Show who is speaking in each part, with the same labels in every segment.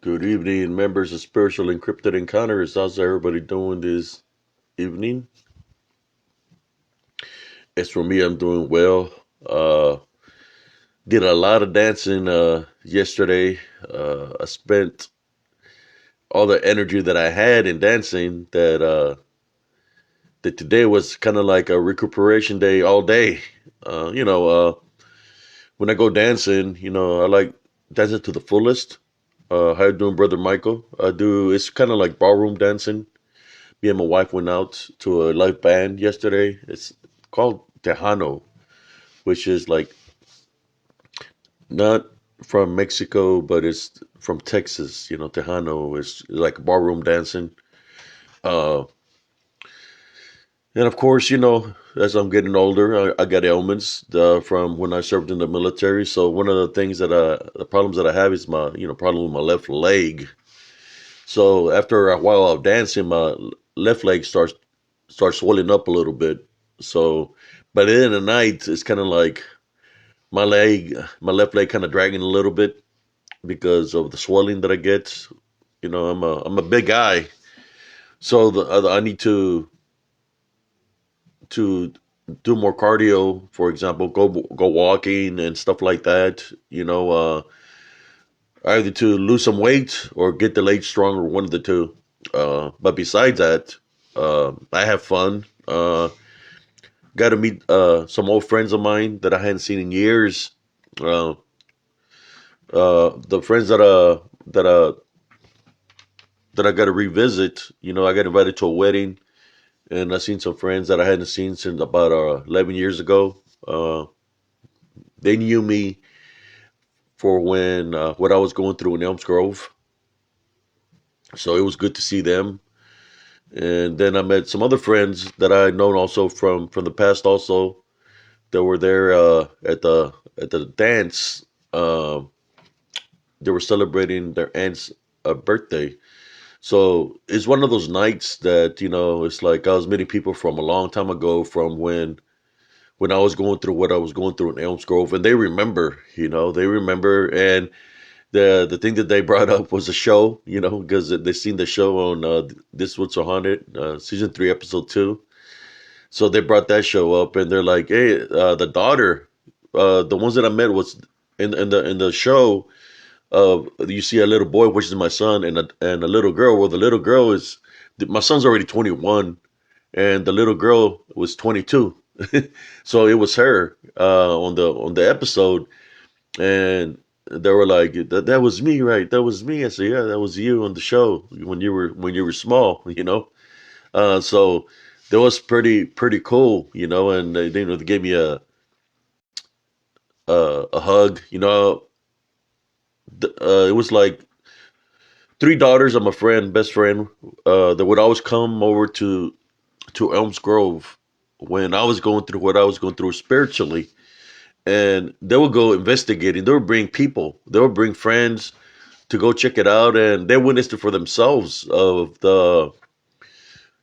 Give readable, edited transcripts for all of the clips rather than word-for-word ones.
Speaker 1: Good evening, members of Spiritual Encrypted Encounters. How's everybody doing this evening? As for me, I'm doing well. Uh, did a lot of dancing yesterday. I spent all the energy that I had in dancing that today was kind of like a recuperation day all day. Uh, you know, uh, when I go dancing, I like dancing to the fullest. How you doing, brother Michael? I do. It's kind of like ballroom dancing. Me and my wife went out to a live band yesterday. It's called Tejano, which is like not from Mexico, but it's from Texas. Tejano is like ballroom dancing. Uh, and of course, as I'm getting older, I got ailments from when I served in the military. So one of the things the problems that I have is my, problem with my left leg. So after a while of dancing, my left leg starts swelling up a little bit. So by the end of the night, it's kind of like my left leg, kind of dragging a little bit because of the swelling that I get. I'm a big guy, so I need to do more cardio. For example, go walking and stuff like that. Either to lose some weight or get the leg stronger, one of the two. But besides that, I have fun. Got to meet some old friends of mine that I hadn't seen in years. Uh, the friends that I got to revisit. I got invited to a wedding, and I seen some friends that I hadn't seen since about 11 years ago. Uh, they knew me for when what I was going through in Elms Grove, so it was good to see them. And then I met some other friends that I had known also from the past, also that were there at the dance. Uh, they were celebrating their aunt's birthday. So it's one of those nights that it's like I was meeting people from a long time ago, from when I was going through what I was going through in Elms Grove, and they remember. They remember, and the thing that they brought up was a show, because they seen the show on This What's a Haunted, season 3, episode 2. So they brought that show up, and they're like, "Hey, the daughter, the ones that I met was in the show. You see a little boy, which is my son, and a little girl. Well, the little girl is my son's already 21, and the little girl was 22. So it was her on the episode, and they were like, that was me, right? That was me. I said, yeah, that was you on the show when you were small, So that was pretty cool, and they gave me a hug, it was like three daughters of my friend, best friend, that would always come over to Elms Grove when I was going through what I was going through spiritually, and they would go investigating. They would bring people, they would bring friends to go check it out, and they witnessed it for themselves. Of the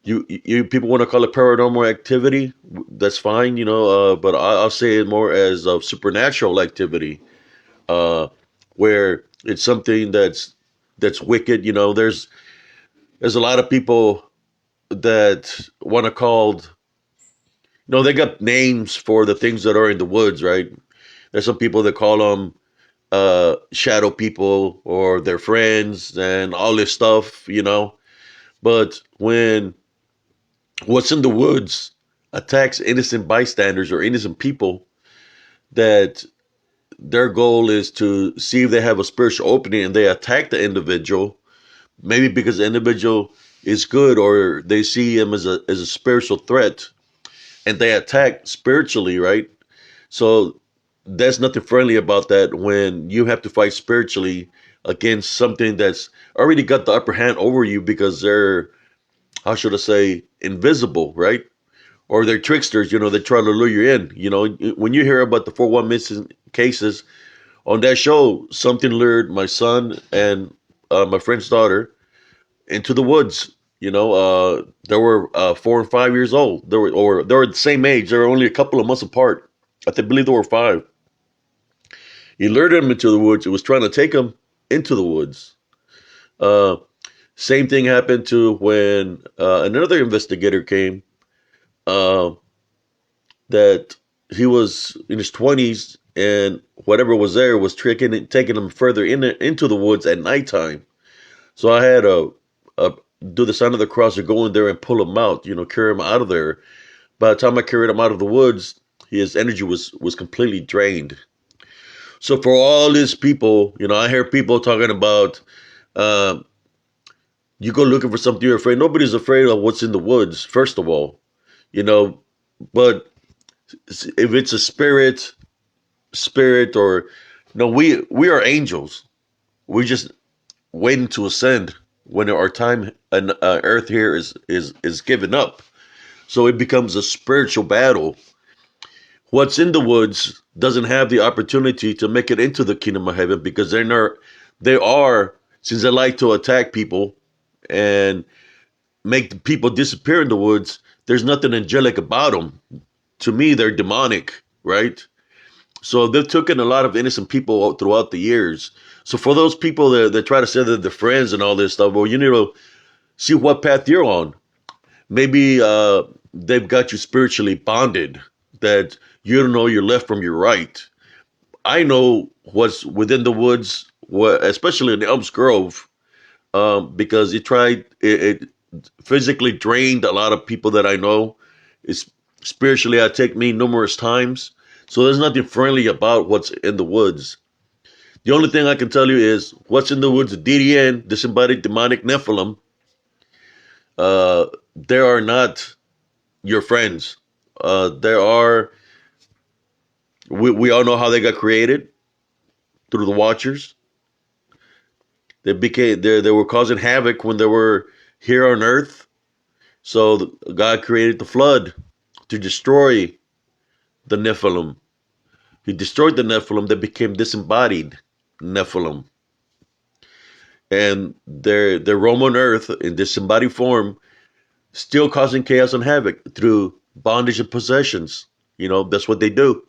Speaker 1: you people want to call it paranormal activity, that's fine, but I'll say it more as of supernatural activity, uh, where it's something that's wicked. There's a lot of people that want to called. They got names for the things that are in the woods, right? There's some people that call them shadow people or their friends and all this stuff. But when what's in the woods attacks innocent bystanders or innocent people, that their goal is to see if they have a spiritual opening, and they attack the individual, maybe because the individual is good, or they see him as a spiritual threat, and they attack spiritually, right? So there's nothing friendly about that when you have to fight spiritually against something that's already got the upper hand over you, because they're, how should I say, invisible, right? Or they're tricksters, they try to lure you in. When you hear about the 4-1 missing cases on that show, something lured my son and my friend's daughter into the woods. They were 4 and 5 years old. They were the same age. They were only a couple of months apart. Believe they were 5. He lured them into the woods. He was trying to take them into the woods. Uh, Same thing happened to when another investigator came. Uh, that he was in his 20s, and whatever was there was taking him further into the woods at nighttime. So I had a do the sign of the cross or go in there and pull him out, carry him out of there. By the time I carried him out of the woods, his energy was completely drained. So for all these people, I hear people talking about uh, you go looking for something you're afraid. Nobody's afraid of what's in the woods, first of all, you know. But if it's a spirit, or no, we are angels. We just waiting to ascend when our time on earth here is given up. So it becomes a spiritual battle. What's in the woods doesn't have the opportunity to make it into the kingdom of heaven because they are, since they like to attack people and make the people disappear in the woods. There's nothing angelic about them. To me, they're demonic, right? So they've taken a lot of innocent people throughout the years. So for those people that try to say that they're friends and all this stuff, well, you need to see what path you're on. Maybe they've got you spiritually bonded, that you don't know your left from your right. I know what's within the woods, especially in Elms Grove, because it physically drained a lot of people that I know. It's spiritually attacked me numerous times. So there's nothing friendly about what's in the woods. The only thing I can tell you is what's in the woods, DDN, disembodied demonic Nephilim, they are not your friends. There are, we all know how they got created through the Watchers. They were causing havoc when they were here on Earth. So God created the flood to destroy the Nephilim. He destroyed the Nephilim that became disembodied Nephilim. And they roam on earth in disembodied form, still causing chaos and havoc through bondage and possessions. That's what they do.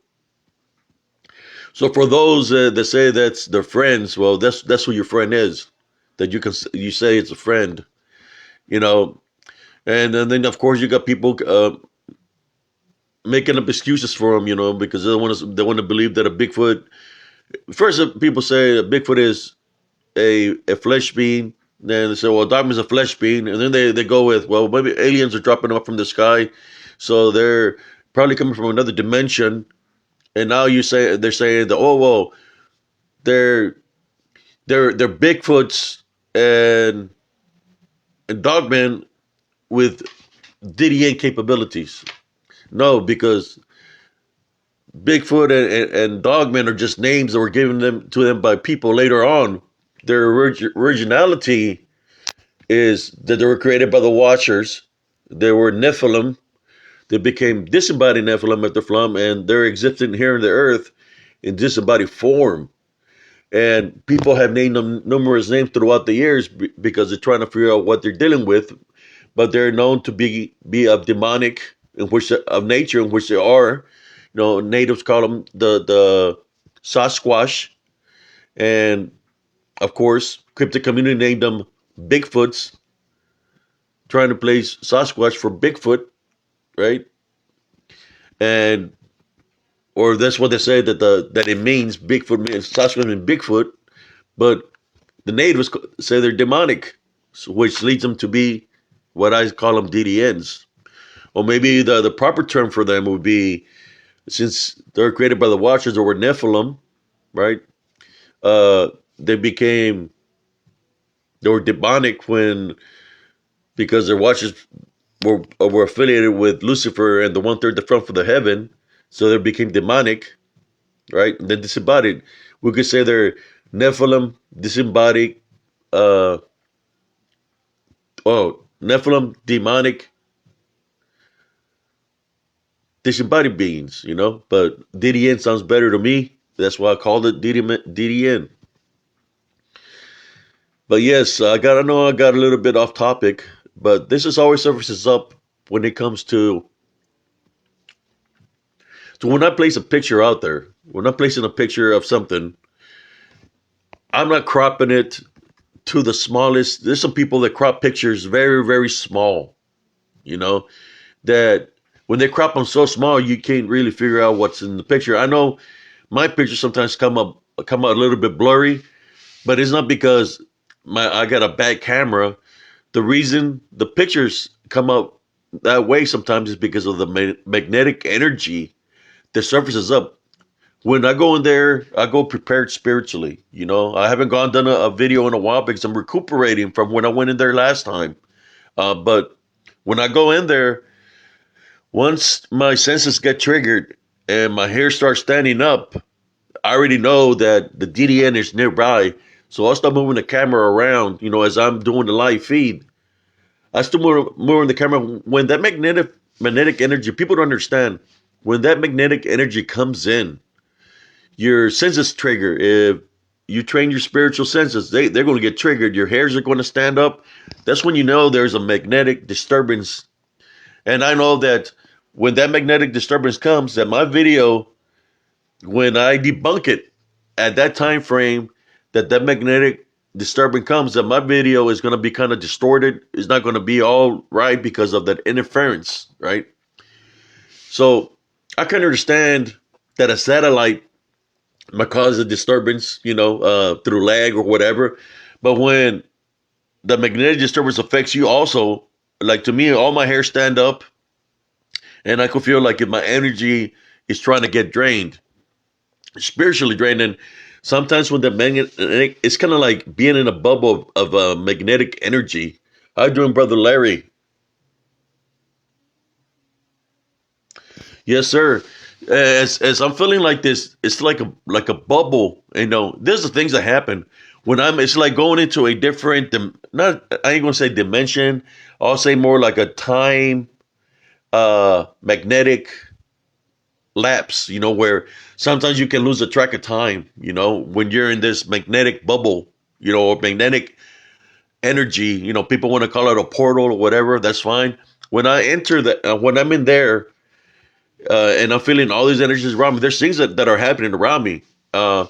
Speaker 1: So for those that say that's their friends, well, that's who your friend is. That you say it's a friend, you know. And then of course you got people making up excuses for them, because they want to believe that a Bigfoot. First, people say a Bigfoot is a flesh being. Then they say, well, Dogma's a flesh being, and then they go with, well, maybe aliens are dropping off from the sky, so they're probably coming from another dimension. And now they're saying that, oh well, they're Bigfoots and Dogmen with DDA capabilities. No, because Bigfoot and Dogmen are just names that were given to them by people later on. Their originality is that they were created by the Watchers. They were Nephilim. They became disembodied Nephilim at the flum, and they're existing here on the earth in disembodied form. And people have named them numerous names throughout the years because they're trying to figure out what they're dealing with. But they're known to be of demonic, of nature, in which they are. Natives call them the Sasquatch, and of course, cryptic community named them Bigfoots, trying to place Sasquatch for Bigfoot, right? And or that's what they say that it means. Bigfoot means Sasquatch means Bigfoot, but the natives say they're demonic, which leads them to be what I call them DDNs. Or maybe the proper term for them would be, since they're created by the Watchers or were Nephilim, right? Uh, they were demonic because their Watchers were affiliated with Lucifer and the 1/3 the front for the heaven, so they became demonic, right? And then disembodied. We could say they're Nephilim, disembodied, Nephilim, demonic, disembodied beings, But DDN sounds better to me. That's why I called it DDN. But yes, I know I got a little bit off topic, but this is always surfaces up when it comes to. So when I place a picture out there, when I'm placing a picture of something, I'm not cropping it to the smallest. There's some people that crop pictures very, very small, you know, that when they crop them so small, you can't really figure out what's in the picture. I know my pictures sometimes come out a little bit blurry, but it's not because I got a bad camera. The reason the pictures come out that way sometimes is because of the magnetic energy that surfaces up. When I go in there, I go prepared spiritually. You know, I haven't done a video in a while because I'm recuperating from when I went in there last time. But when I go in there, once my senses get triggered and my hair starts standing up, I already know that the DDN is nearby. So I'll start moving the camera around, you know, as I'm doing the live feed. I still moving the camera when that magnetic energy, people don't understand. When that magnetic energy comes in, your senses trigger. If you train your spiritual senses, they're going to get triggered. Your hairs are going to stand up. That's when you know there's a magnetic disturbance. And I know that when that magnetic disturbance comes, that my video, when I debunk it at that time frame, that magnetic disturbance comes, that my video is going to be kind of distorted. It's not going to be all right because of that interference, right? So I can understand that a satellite might cause a disturbance, you know, through lag or whatever. But when the magnetic disturbance affects you also, like to me, all my hair stand up and I could feel like if my energy is trying to get drained, spiritually drained. And sometimes when the magnetic, it's kind of like being in a bubble of magnetic energy. How you doing, Brother Larry? Yes, sir. As I'm feeling like this, it's like a bubble. You know, there's the things that happen when I'm. It's like going into a different, not I ain't gonna say dimension. I'll say more like a time, magnetic lapse. You know, where sometimes you can lose a track of time. You know, when you're in this magnetic bubble. You know, or magnetic energy. You know, people want to call it a portal or whatever. That's fine. When I enter that, when I'm in there and I'm feeling all these energies around me. There's things that are happening around me. Uh,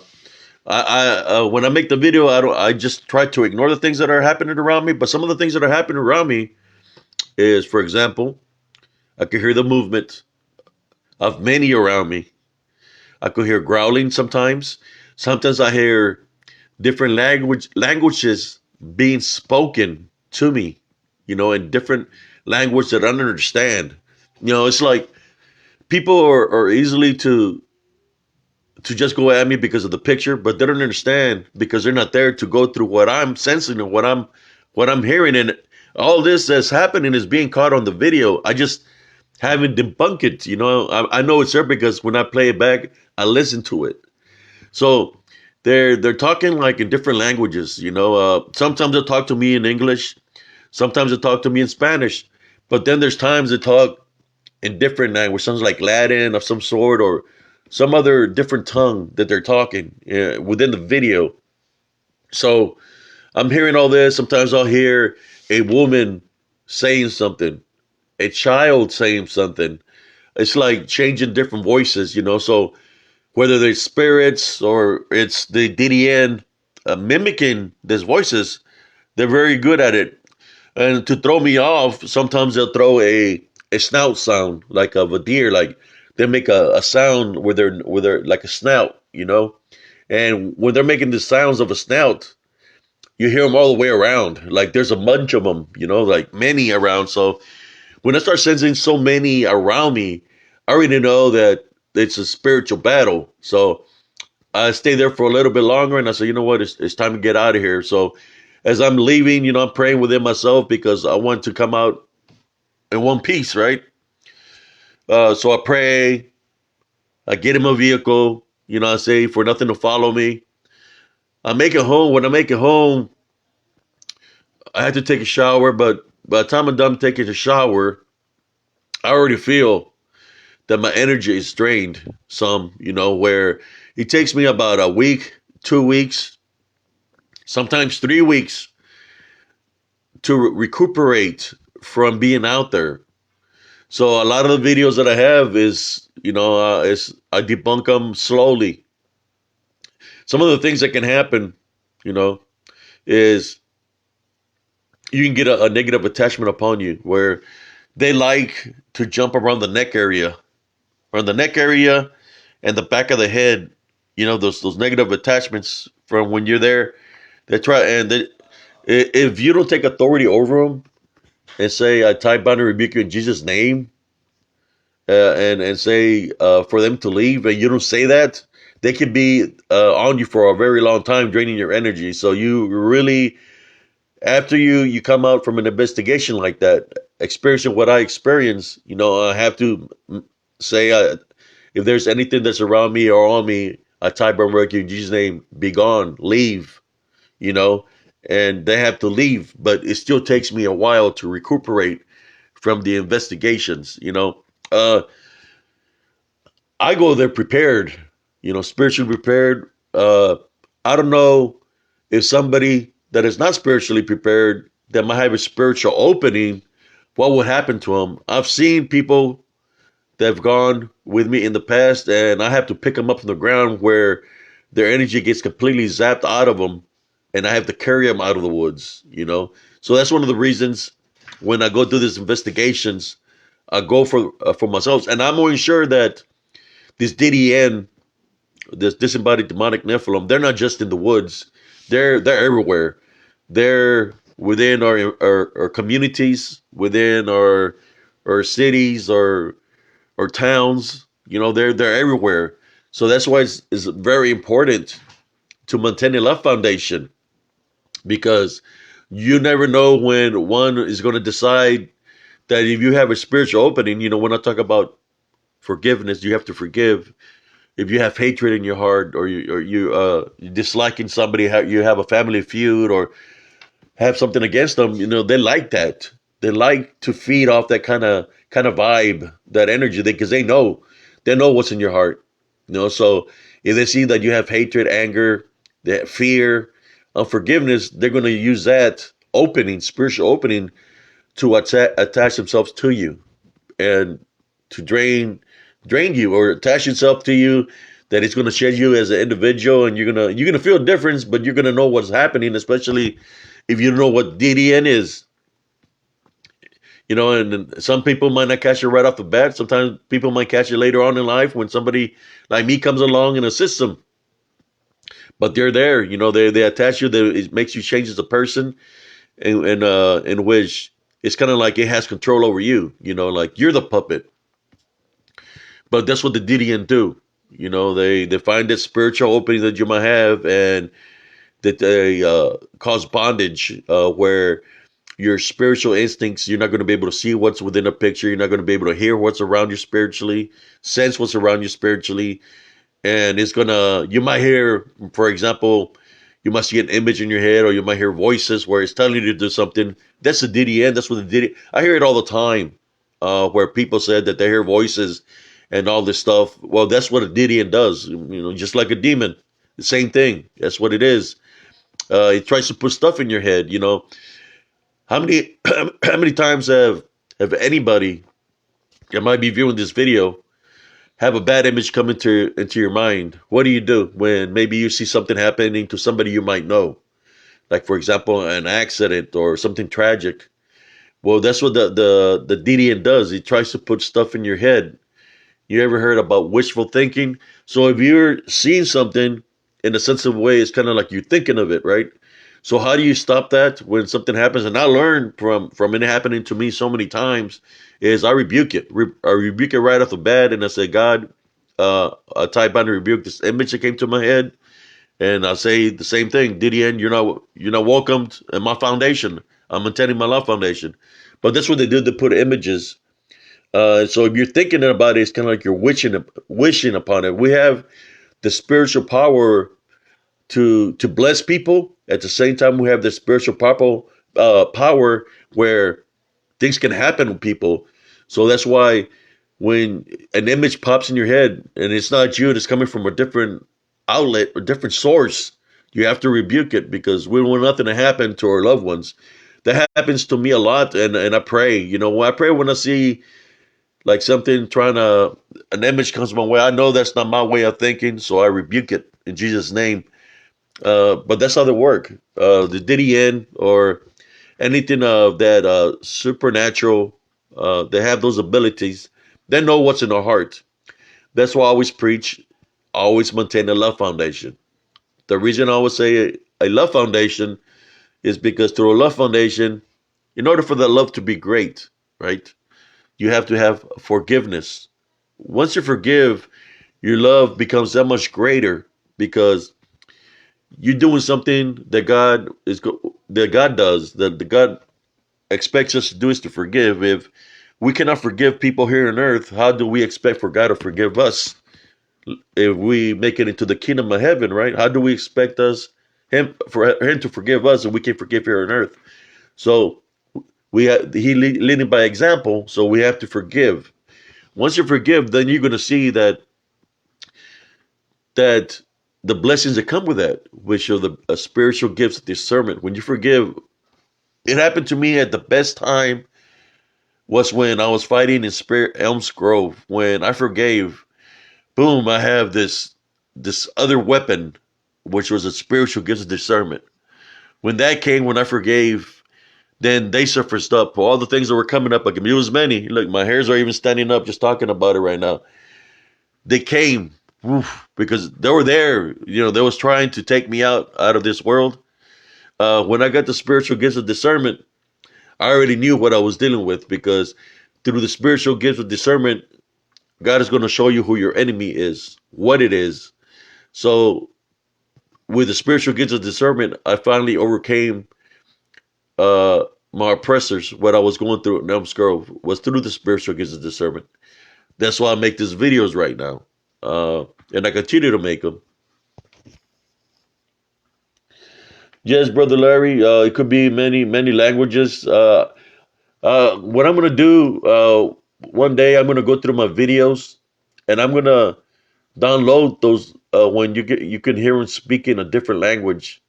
Speaker 1: when I make the video, I just try to ignore the things that are happening around me. But some of the things that are happening around me is, for example, I can hear the movement of many around me. I could hear growling sometimes. Sometimes I hear different languages being spoken to me. You know, in different language that I don't understand. You know, it's like people are easily to just go at me because of the picture, but they don't understand because they're not there to go through what I'm sensing and what I'm hearing. And all this that's happening is being caught on the video. I just haven't debunked it. You know, I know it's there because when I play it back, I listen to it. So they're talking like in different languages. You know, sometimes they'll talk to me in English, sometimes they'll talk to me in Spanish, but then there's times they talk in different language, sounds like Latin of some sort or some other different tongue that they're talking within the video. So I'm hearing all this. Sometimes I'll hear a woman saying something, a child saying something. It's like changing different voices, you know. So whether they're spirits or it's the DDN mimicking these voices, they're very good at it. And to throw me off, sometimes they'll throw a snout sound like of a deer, like they make a sound with their like a snout, you know. And when they're making the sounds of a snout, you hear them all the way around. Like there's a bunch of them, you know, like many around. So when I start sensing so many around me, I already know that it's a spiritual battle. So I stay there for a little bit longer, and I say, you know what, it's time to get out of here. So as I'm leaving, you know, I'm praying within myself because I want to come out in one piece, right? So I pray, I get in my vehicle, you know, I say for nothing to follow me. I make it home. When I make it home, I have to take a shower, but by the time I'm done taking a shower, I already feel that my energy is drained some, you know, where it takes me about a week, 2 weeks, sometimes 3 weeks to recuperate from being out there. So a lot of the videos that I have is, you know, I debunk them slowly. Some of the things that can happen, you know, is you can get a negative attachment upon you where they like to jump around the neck area and the back of the head. You know, those negative attachments from when you're there. They try and they, if you don't take authority over them and say, "I tie, bind, and rebuke you in Jesus' name," and say for them to leave, and you don't say that, they could be on you for a very long time, draining your energy. So you really, after you come out from an investigation like that, experiencing what I experienced, I have to say, if there's anything that's around me or on me, I tie, burn, work you in Jesus' name, be gone, leave, you know, and they have to leave, but it still takes me a while to recuperate from the investigations, I go there prepared, spiritually prepared. I don't know if somebody that is not spiritually prepared that might have a spiritual opening, what would happen to them. I've seen people that have gone with me in the past, and I have to pick them up from the ground where their energy gets completely zapped out of them, and I have to carry them out of the woods. So that's one of the reasons when I go through these investigations, I go for myself, and I'm more sure that this DDN, this disembodied demonic Nephilim, they're not just in the woods. They're everywhere. They're within our communities, within our cities, or towns. They're everywhere. So that's why it's very important to maintain a love foundation, because you never know when one is going to decide that if you have a spiritual opening, when I talk about forgiveness, you have to forgive. If you have hatred in your heart, or you disliking somebody, you have a family feud, or have something against them, they like that. They like to feed off that kind of vibe, that energy, because they know what's in your heart. So if they see that you have hatred, anger, that fear, unforgiveness, they're going to use that opening, spiritual opening, to attach themselves to you, and to drain you, or attach itself to you, that it's going to shed you as an individual, and you're gonna feel a difference, but you're gonna know what's happening, especially if you know what DDN is. And some people might not catch it right off the bat. Sometimes people might catch it later on in life when somebody like me comes along and assists them. But they're there. They attach you. It makes you change as a person, in which it's kind of like it has control over you. Like you're the puppet. But that's what the DDN do. They find that spiritual opening that you might have, and that they cause bondage, where your spiritual instincts, you're not going to be able to see what's within a picture. You're not going to be able to hear what's around you spiritually, sense what's around you spiritually. And you might hear, for example, you might see an image in your head, or you might hear voices where it's telling you to do something. That's the DDN. That's what the DDN. I hear it all the time, where people said that they hear voices and all this stuff. Well, that's what a DDN does. Just like a demon, the same thing. That's what it is. It tries to put stuff in your head. How many how many times have anybody that might be viewing this video have a bad image come into your mind? What do you do when maybe you see something happening to somebody you might know? Like, for example, an accident or something tragic. Well, that's what the DDN does. It tries to put stuff in your head. You ever heard about wishful thinking? So if you're seeing something in a sensitive way, it's kind of like you're thinking of it, right? So how do you stop that when something happens? And I learned from it happening to me so many times, is I rebuke it. I rebuke it right off the bat, and I say, God, I type out and rebuke this image that came to my head, and I say the same thing. Didion, you're not welcomed in my foundation. I'm maintaining my love foundation. But that's what they did, to put images. So if you're thinking about it, it's kind of like you're wishing upon it. We have the spiritual power to bless people. At the same time, we have the spiritual power where things can happen with people. So that's why when an image pops in your head and it's not you, it's coming from a different outlet or different source, you have to rebuke it, because we don't want nothing to happen to our loved ones. That happens to me a lot, and I pray. I pray when I see like something an image comes my way. I know that's not my way of thinking, so I rebuke it in Jesus' name. But that's how they work. The DDN, or anything of that supernatural, they have those abilities. They know what's in our heart. That's why I always preach, always maintain a love foundation. The reason I always say a love foundation is because through a love foundation, in order for that love to be great, right, you have to have forgiveness. Once you forgive, your love becomes that much greater because you're doing something that God does, that the God expects us to do is to forgive. If we cannot forgive people here on earth, how do we expect for God to forgive us if we make it into the kingdom of heaven, right? How do we expect for him to forgive us and we can forgive here on earth? So he leading by example, so we have to forgive. Once you forgive, then you're going to see that the blessings that come with that, which are the spiritual gifts of discernment. When you forgive, it happened to me at the best time was when I was fighting in Spirit Elms Grove. When I forgave, boom, I have this other weapon, which was a spiritual gift of discernment. When that came, when I forgave, then they surfaced up. All the things that were coming up, like it was many. Look, my hairs are even standing up just talking about it right now. They came, because they were there. They was trying to take me out of this world. When I got the spiritual gifts of discernment, I already knew what I was dealing with because through the spiritual gifts of discernment, God is going to show you who your enemy is, what it is. So with the spiritual gifts of discernment, I finally overcame uh, my oppressors. What I was going through at Elms Grove was through the spiritual gifts of discernment. That's why I make these videos right now. And I continue to make them. Yes, Brother Larry, it could be many, many languages. What I'm going to do one day, I'm going to go through my videos and I'm going to download those when you can hear them speaking a different language.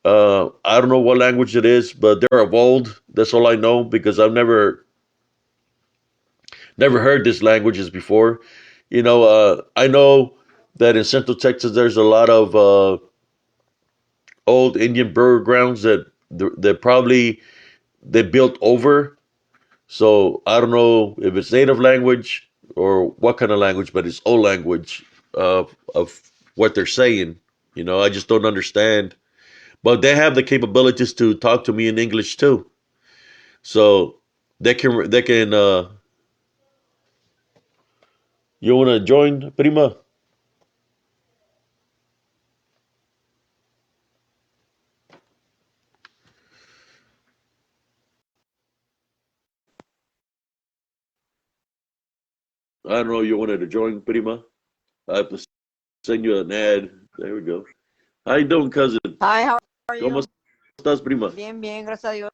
Speaker 1: I don't know what language it is, but they're of old. That's all I know because I've never heard these languages before. I know that in Central Texas there's a lot of old Indian burial grounds that probably they built over. So I don't know if it's native language or what kind of language, but it's old language of what they're saying. I just don't understand. But they have the capabilities to talk to me in English too. So they can you wanna join, Prima? I don't know, you wanted to join, Prima? I have to send you an ad. There we go. How you doing, cousin?
Speaker 2: Hi, how are
Speaker 1: ¿Cómo
Speaker 2: you?
Speaker 1: estás, prima?
Speaker 2: Bien, bien, gracias a Dios.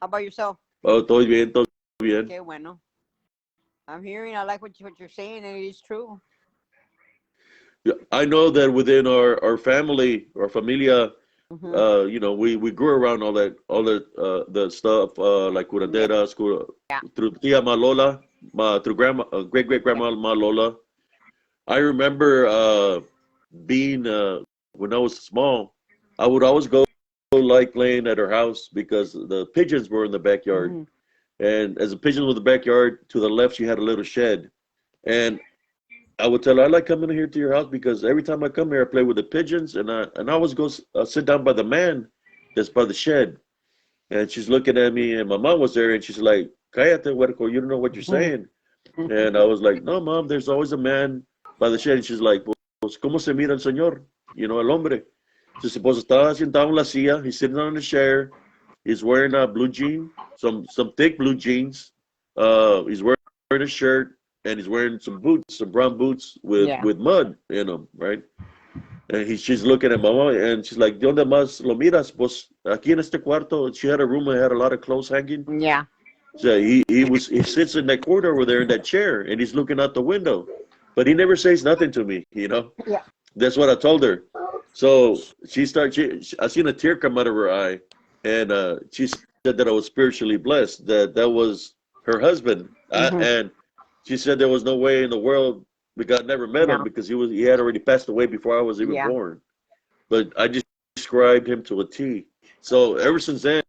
Speaker 2: How about yourself?
Speaker 1: Oh, todo bien, todo bien.
Speaker 2: Qué bueno. I'm hearing, I like what you're saying, and it is true.
Speaker 1: Yeah, I know that within our family, our familia,
Speaker 2: Hmm.
Speaker 1: we grew around all that the stuff like
Speaker 2: Yeah,
Speaker 1: curanderas, through tia ma Lola, through grandma, great great
Speaker 2: yeah.
Speaker 1: grandma ma Lola. I remember being when I was small, I would always go like playing at her house because the pigeons were in the backyard,
Speaker 2: Hmm.
Speaker 1: and as the pigeons were in the backyard, to the left she had a little shed, and I would tell her I like coming here to your house because every time I come here, I play with the pigeons, and I always go sit down by the man that's by the shed, and she's looking at me, and my mom was there, and she's like, "Cállate, huerco, you don't know what you're saying." And I was like, "No, mom, there's always a man by the shed." And she's like, "Pues, ¿cómo se mira el señor? El hombre." She said, "Pues está sentado en la silla. He's sitting on the chair. He's wearing a blue jean, some thick blue jeans. He's wearing a shirt, and he's wearing some boots, some brown boots with
Speaker 2: Yeah,
Speaker 1: with mud in them, right?" And she's looking at mama, and she's like, "¿De dónde más lo miras? Pues aquí en este cuarto." She had a room that had a lot of clothes hanging.
Speaker 2: yeah,
Speaker 1: So he sits in that corner over there in that chair, and he's looking out the window, but he never says nothing to me.
Speaker 2: yeah.
Speaker 1: That's what I told her. So I seen a tear come out of her eye, and she said that I was spiritually blessed. That was her husband,
Speaker 2: Hmm.
Speaker 1: and she said there was no way in the world because I never met him
Speaker 2: No,
Speaker 1: because he had already passed away before I was even
Speaker 2: yeah.
Speaker 1: born. But I just described him to a T. So ever since then,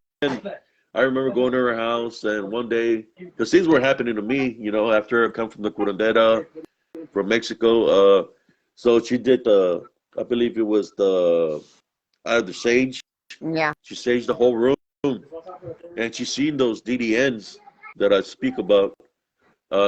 Speaker 1: I remember going to her house, and one day, because things were happening to me, after I come from the curandera from Mexico. So she did I believe it was the sage.
Speaker 2: Yeah.
Speaker 1: She saged the whole room, and she seen those DDNs that I speak about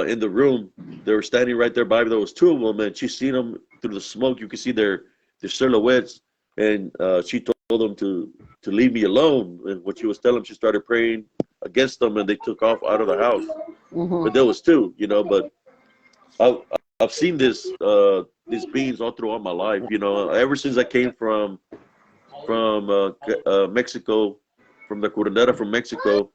Speaker 1: in the room. They were standing right there by me. There was two of them, and she seen them through the smoke. You could see their silhouettes, and she told them to leave me alone. And what she was telling them, she started praying against them, and they took off out of the house. But there was two, But I, I've seen these beings all throughout my life. Ever since I came from Mexico, from the curandera from Mexico.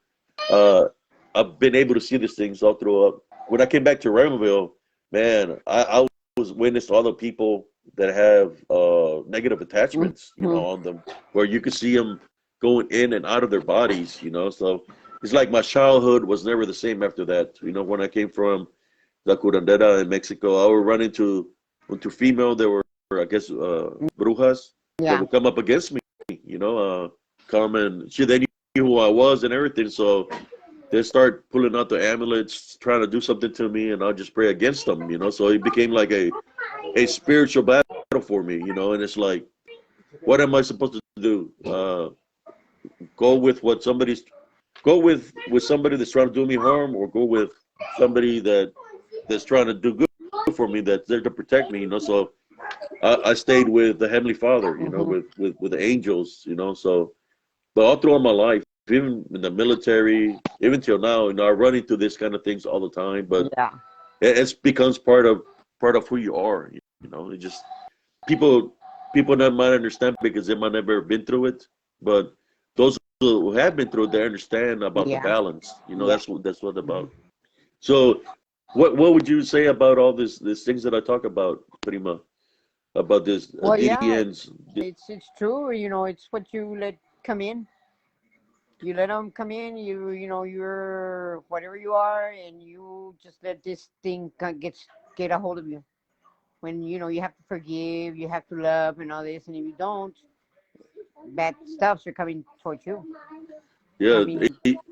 Speaker 1: Uh, I've been able to see these things all throughout. When I came back to Raymondville, man, I was witness to all the people that have negative attachments, on them, where you could see them going in and out of their bodies. So it's like my childhood was never the same after that. When I came from the curandera in Mexico, I would run into female that were, I guess, brujas that
Speaker 2: Yeah.
Speaker 1: would come up against me, come and they knew who I was and everything. So they start pulling out the amulets, trying to do something to me, and I'll just pray against them. So it became like a spiritual battle for me. And it's like, what am I supposed to do? Go with somebody that's trying to do me harm, or go with somebody that's trying to do good for me, that's there to protect me. So I stayed with the Heavenly Father, with the angels. So, but all throughout my life, even in the military, even till now, I run into this kind of things all the time. But
Speaker 2: Yeah.
Speaker 1: it becomes part of who you are. It just people that might understand because they might never been through it, but those who have been through it, they understand about the
Speaker 2: Yeah.
Speaker 1: balance.
Speaker 2: Yeah.
Speaker 1: That's what about. So, what would you say about all these things that I talk about, Prima? About this
Speaker 2: Well, yeah,
Speaker 1: DDNs.
Speaker 2: it's true. It's what you let come in. You let them come in. You're whatever you are, and you just let this thing get a hold of you. When you have to forgive, you have to love, and all this. And if you don't, bad stuffs are coming towards you.
Speaker 1: Yeah,
Speaker 2: Coming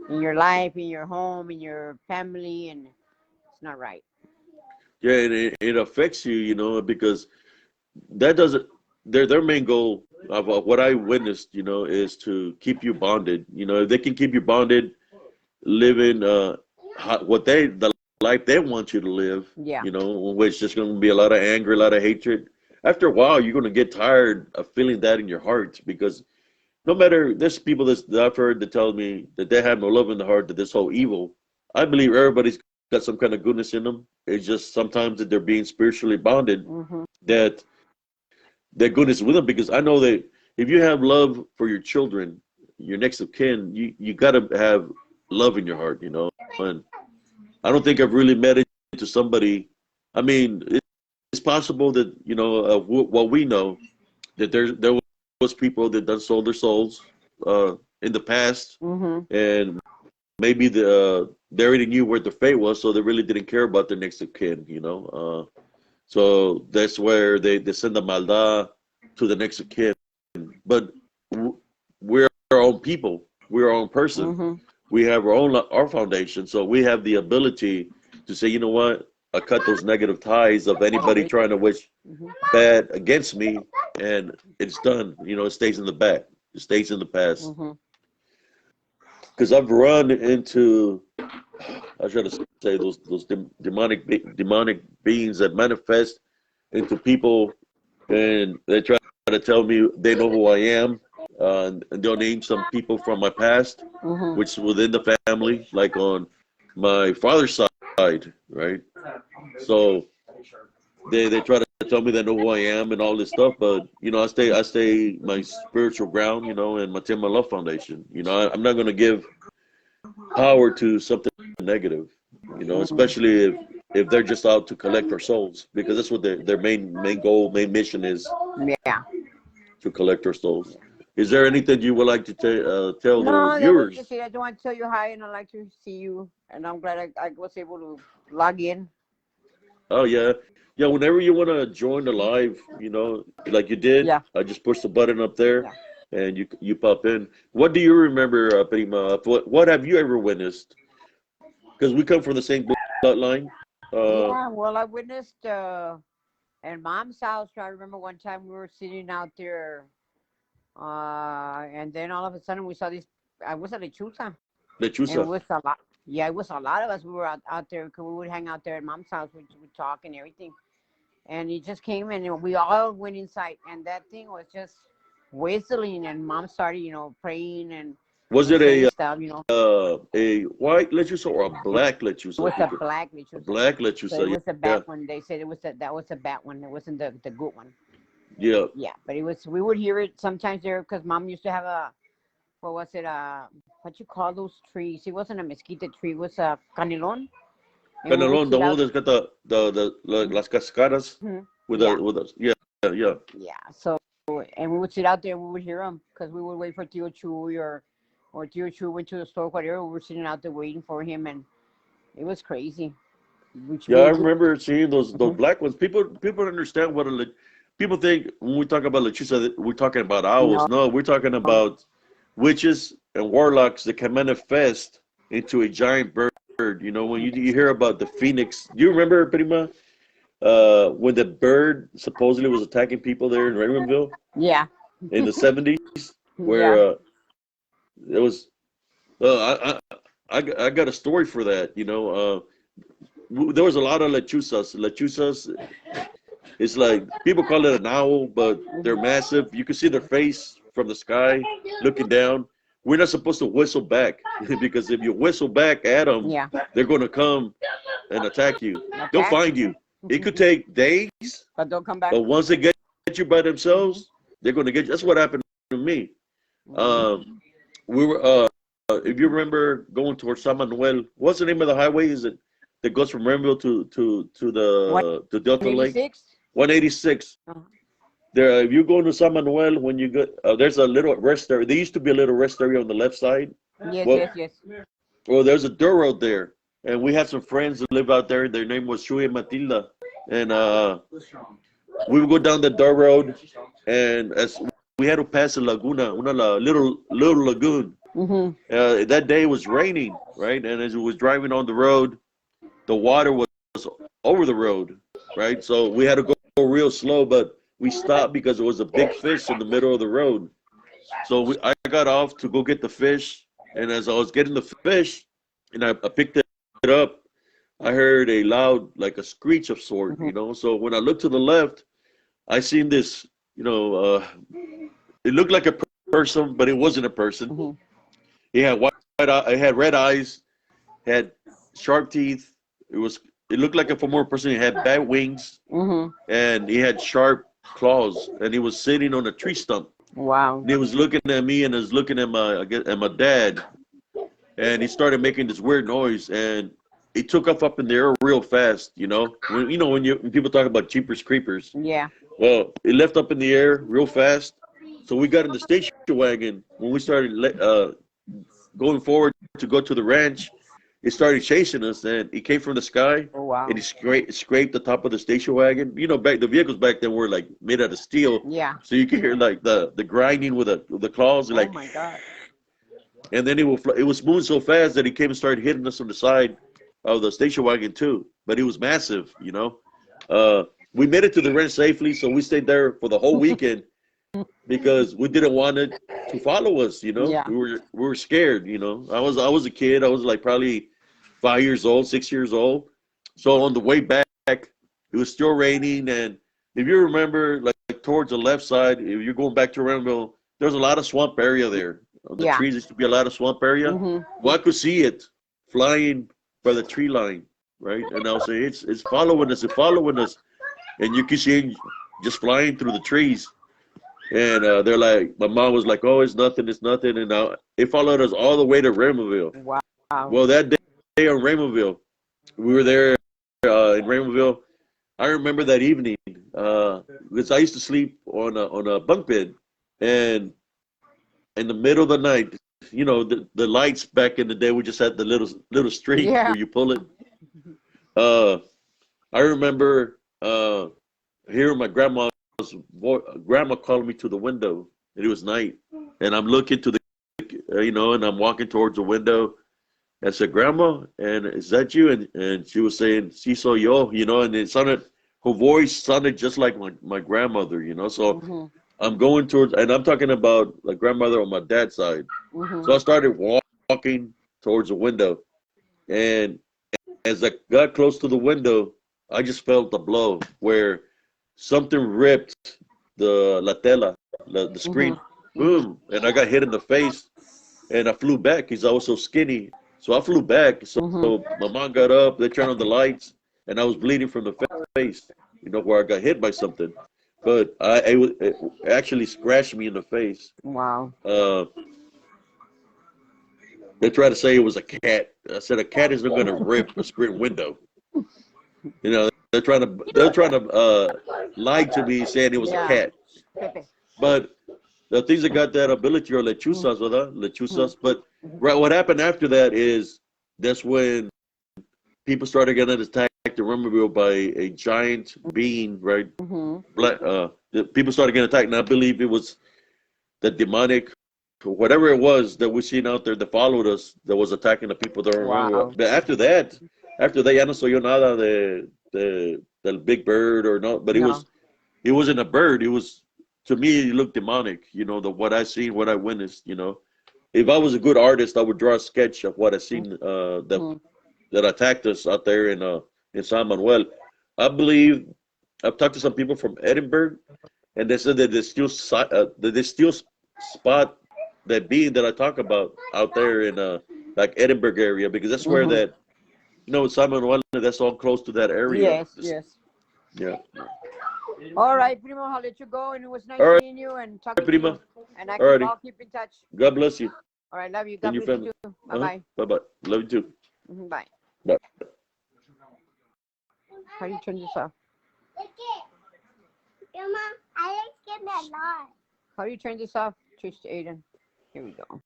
Speaker 2: in your life, in your home, in your family, and it's not right.
Speaker 1: yeah, and it affects you, because that doesn't. Their main goal of what I witnessed, is to keep you bonded. If they can keep you bonded, living the life they want you to live,
Speaker 2: Yeah.
Speaker 1: which is going to be a lot of anger, a lot of hatred. After a while, you're going to get tired of feeling that in your heart, because no matter, there's people that I've heard that tell me that they have no love in the heart, that this whole evil. I believe everybody's got some kind of goodness in them. It's just sometimes that they're being spiritually bonded,
Speaker 2: Mm-hmm.
Speaker 1: that that goodness with them. Because I know that if you have love for your children, your next of kin, you got to have love in your heart. And I don't think I've really met it to somebody. I mean, it's possible that what we know, that there was people that done sold their souls in the past,
Speaker 2: Mm-hmm.
Speaker 1: and maybe they already knew where their fate was, so they really didn't care about their next of kin. So that's where they send the maldad to the next of kin. But we're our own people. We're our own person.
Speaker 2: Mm-hmm.
Speaker 1: We have our foundation, so we have the ability to say, you know what, I cut those negative ties of anybody trying to wish
Speaker 2: Mm-hmm.
Speaker 1: bad against me, and it's done. It stays in the back. It stays in the past.
Speaker 2: Mm-hmm.
Speaker 1: Because I've run into, I should say, those demonic beings that manifest into people, and they try to tell me they know who I am, and they'll name some people from my past,
Speaker 2: Mm-hmm.
Speaker 1: which is within the family, like on my father's side, right? So they try to tell me they know who I am and all this stuff, but I stay my spiritual ground, and my Tim My Love Foundation. I'm not going to give power to something negative, especially if they're just out to collect our souls, because that's what their main goal, main mission is,
Speaker 2: Yeah.
Speaker 1: to collect our souls. Is there anything you would like to tell the
Speaker 2: No, that was
Speaker 1: viewers?
Speaker 2: just it. I just want to tell you hi, and I'd like to see you. And I'm glad I was able to log in.
Speaker 1: Oh yeah, yeah. Whenever you want to join the live, like you did,
Speaker 2: Yeah.
Speaker 1: I just push the button up there,
Speaker 2: Yeah.
Speaker 1: and you pop in. What do you remember, Prima? What have you ever witnessed? Because we come from the same bloodline.
Speaker 2: Yeah, well, I witnessed at Mom's house. I remember one time we were sitting out there, and then all of a sudden we saw this. I was at Lechuza, and it
Speaker 1: Lechuza.
Speaker 2: was a lot. Yeah, it was a lot of us. We were out there because we would hang out there at Mom's house. We'd talk and everything. And he just came and we all went inside, and that thing was just whistling. And Mom started, praying
Speaker 1: Was
Speaker 2: and
Speaker 1: it
Speaker 2: saying stuff.
Speaker 1: a white Lechuza or a black
Speaker 2: It
Speaker 1: Lechuza?
Speaker 2: was a
Speaker 1: Because
Speaker 2: black
Speaker 1: a
Speaker 2: Lechuza.
Speaker 1: black
Speaker 2: So it
Speaker 1: Lechuza,
Speaker 2: was a
Speaker 1: yeah,
Speaker 2: bad one. They said that was a bad one. It wasn't the good one.
Speaker 1: yeah.
Speaker 2: Yeah, but it was. We would hear it sometimes there because Mom used to have a, what was it? What you call those trees? It wasn't a mesquite tree. It was a canelon. And we would
Speaker 1: Canelon, the
Speaker 2: sit
Speaker 1: one
Speaker 2: out.
Speaker 1: that's got las cascadas
Speaker 2: Mhm.
Speaker 1: with
Speaker 2: Yeah,
Speaker 1: yeah, yeah.
Speaker 2: yeah. So and we would sit out there and we would hear them because we would wait for Tio Chuy or Tio Chuy went to the store, whatever. We were sitting out there waiting for him, and it was crazy. Which
Speaker 1: Yeah, I
Speaker 2: we
Speaker 1: remember seeing those
Speaker 2: mhm.
Speaker 1: black ones. People understand what people think when we talk about lechuza, that we're talking about owls.
Speaker 2: No,
Speaker 1: No, we're talking about witches and warlocks that can manifest into a giant bird. You know, when you hear about the phoenix, do you remember, Prima, when the bird supposedly was attacking people there in Raymondville
Speaker 2: yeah,
Speaker 1: in the 70s, where
Speaker 2: yeah.
Speaker 1: it was. I got a story for that. There was a lot of lechuzas. Lechuzas, it's like people call it an owl, but they're massive. You can see their face from the sky looking down. We're not supposed to whistle back because if you whistle back at them,
Speaker 2: Yeah,
Speaker 1: they're going to come and attack you. They'll
Speaker 2: attack
Speaker 1: find
Speaker 2: you,
Speaker 1: you. It could take days,
Speaker 2: but don't come back.
Speaker 1: but once they get you by
Speaker 2: Hmm.
Speaker 1: themselves, they're going to get you. That's what happened to me.
Speaker 2: Hmm.
Speaker 1: Um, we were, if you remember, going towards San Manuel. What's the name of the highway? Is it that goes from Renville to
Speaker 2: One
Speaker 1: the Delta
Speaker 2: eighty
Speaker 1: Lake?
Speaker 2: six.
Speaker 1: 186.
Speaker 2: Uh-huh.
Speaker 1: There, if you go to San Manuel, when you go, there's a little rest area. There used to be a little rest area on the left side.
Speaker 2: Yes,
Speaker 1: Well,
Speaker 2: yes, yes.
Speaker 1: there's a dirt road there, and we had some friends that live out there. Their name was Shui and Matilda, and we would go down the dirt road, and as we had to pass a laguna, little lagoon.
Speaker 2: Hmm.
Speaker 1: That day it was raining, right? And as it was driving on the road, the water was over the road, right? So we had to go real slow, but we stopped because there was a big fish in the middle of the road. So I got off to go get the fish, and as I was getting the fish, and I picked it up, I heard a loud, like a screech of sort,
Speaker 2: Hmm.
Speaker 1: So when I looked to the left, I seen this, it looked like a person, but it wasn't a person.
Speaker 2: Hmm.
Speaker 1: He had it had red eyes, had sharp teeth. It looked like a former person. He had bad wings,
Speaker 2: Hmm.
Speaker 1: and he had sharp claws, and he was sitting on a tree stump.
Speaker 2: Wow.
Speaker 1: And he was looking at me, and was looking at my dad, and he started making this weird noise, and he took off up in the air real fast. When people talk about Jeepers Creepers,
Speaker 2: Yeah.
Speaker 1: well, it left up in the air real fast. So we got in the station wagon when we started going forward to go to the ranch. It started chasing us, and it came from the sky,
Speaker 2: Oh
Speaker 1: and
Speaker 2: wow.
Speaker 1: it scraped the top of the station wagon. The vehicles back then were like made out of steel,
Speaker 2: Yeah.
Speaker 1: so you could hear like the grinding with the claws,
Speaker 2: Oh
Speaker 1: like,
Speaker 2: my God.
Speaker 1: and then it was moving so fast that he came and started hitting us on the side of the station wagon too. But it was massive. We made it to the ranch safely, so we stayed there for the whole weekend because we didn't want it to follow us.
Speaker 2: Yeah.
Speaker 1: We were scared. I was a kid. I was like probably 5 years old, 6 years old. So on the way back, it was still raining, and if you remember, like towards the left side, if you're going back to Renville, there's a lot of swamp area there. The
Speaker 2: Yeah.
Speaker 1: trees used to be a lot of swamp area.
Speaker 2: Hmm.
Speaker 1: Well, I could see it flying by the tree line, right? And I was saying, it's following us, and you can see it just flying through the trees. And they're like, my mom was like, "Oh, it's nothing." And it followed us all the way to Raymondville.
Speaker 2: Wow.
Speaker 1: Well, that day on Raymondville, we were there in Raymondville. I remember that evening because I used to sleep on a bunk bed, and in the middle of the night, the lights back in the day, we just had the little string
Speaker 2: Yeah.
Speaker 1: where you pull it. Uh, I remember hearing my grandma calling me to the window, and it was night. and I'm looking to the, and I'm walking towards the window. I said, "Grandma, and is that you?" And she was saying, "Sí soy yo," and it sounded, her voice sounded just like my grandmother, So
Speaker 2: Mm-hmm.
Speaker 1: I'm going towards, and I'm talking about the grandmother on my dad's side.
Speaker 2: Mm-hmm.
Speaker 1: So I started walking towards the window, and as I got close to the window, I just felt the blow where something ripped la tela, the screen,
Speaker 2: Mm-hmm.
Speaker 1: boom, and I got hit in the face, and I flew back because I was so skinny. So I flew back.
Speaker 2: Mm-hmm.
Speaker 1: So my mom got up, they turned on the lights, and I was bleeding from the face, where I got hit by something. But it actually scratched me in the face.
Speaker 2: Wow.
Speaker 1: Uh, they tried to say it was a cat. I said a cat isn't going to rip a screen window. They're trying to lie to me, saying it was a
Speaker 2: Yeah.
Speaker 1: cat.
Speaker 2: Pepe.
Speaker 1: But the things that got that ability are lechuzas, ¿verdad? Lechuzas. But right, what happened after that is that's when people started getting attacked in Romerville by a giant being, right?
Speaker 2: Mm-hmm.
Speaker 1: The people started getting attacked, and I believe it was the demonic, whatever it was that we seen out there that followed us that was attacking the people there in Romerville.
Speaker 2: Wow.
Speaker 1: But after that, ya no soy yo nada del big bird or no, but
Speaker 2: No.
Speaker 1: it wasn't a bird. It was, to me, it looked demonic. What I seen, what I witnessed. If I was a good artist, I would draw a sketch of what I seen
Speaker 2: Mm-hmm.
Speaker 1: that attacked us out there in San Manuel. I believe I've talked to some people from Edinburgh, and they said that they still spot that being that I talk about out there in like Edinburgh area, because that's where
Speaker 2: Mm-hmm.
Speaker 1: that San Manuel, that's all close to that area.
Speaker 2: Yes. Yes.
Speaker 1: Yeah.
Speaker 2: All right, Primo. I'll let you go, and it was nice
Speaker 1: All right,
Speaker 2: seeing you and talking to you.
Speaker 1: Prima.
Speaker 2: And
Speaker 1: Alrighty.
Speaker 2: I'll keep in touch.
Speaker 1: God bless you
Speaker 2: All right. Love you.
Speaker 1: and
Speaker 2: God
Speaker 1: your
Speaker 2: bless
Speaker 1: family.
Speaker 2: you too. Bye bye.
Speaker 1: Bye bye. Love you too.
Speaker 2: Bye.
Speaker 1: Bye.
Speaker 2: How do you turn this off? How do you turn this off? Trish to Aiden. Here we go.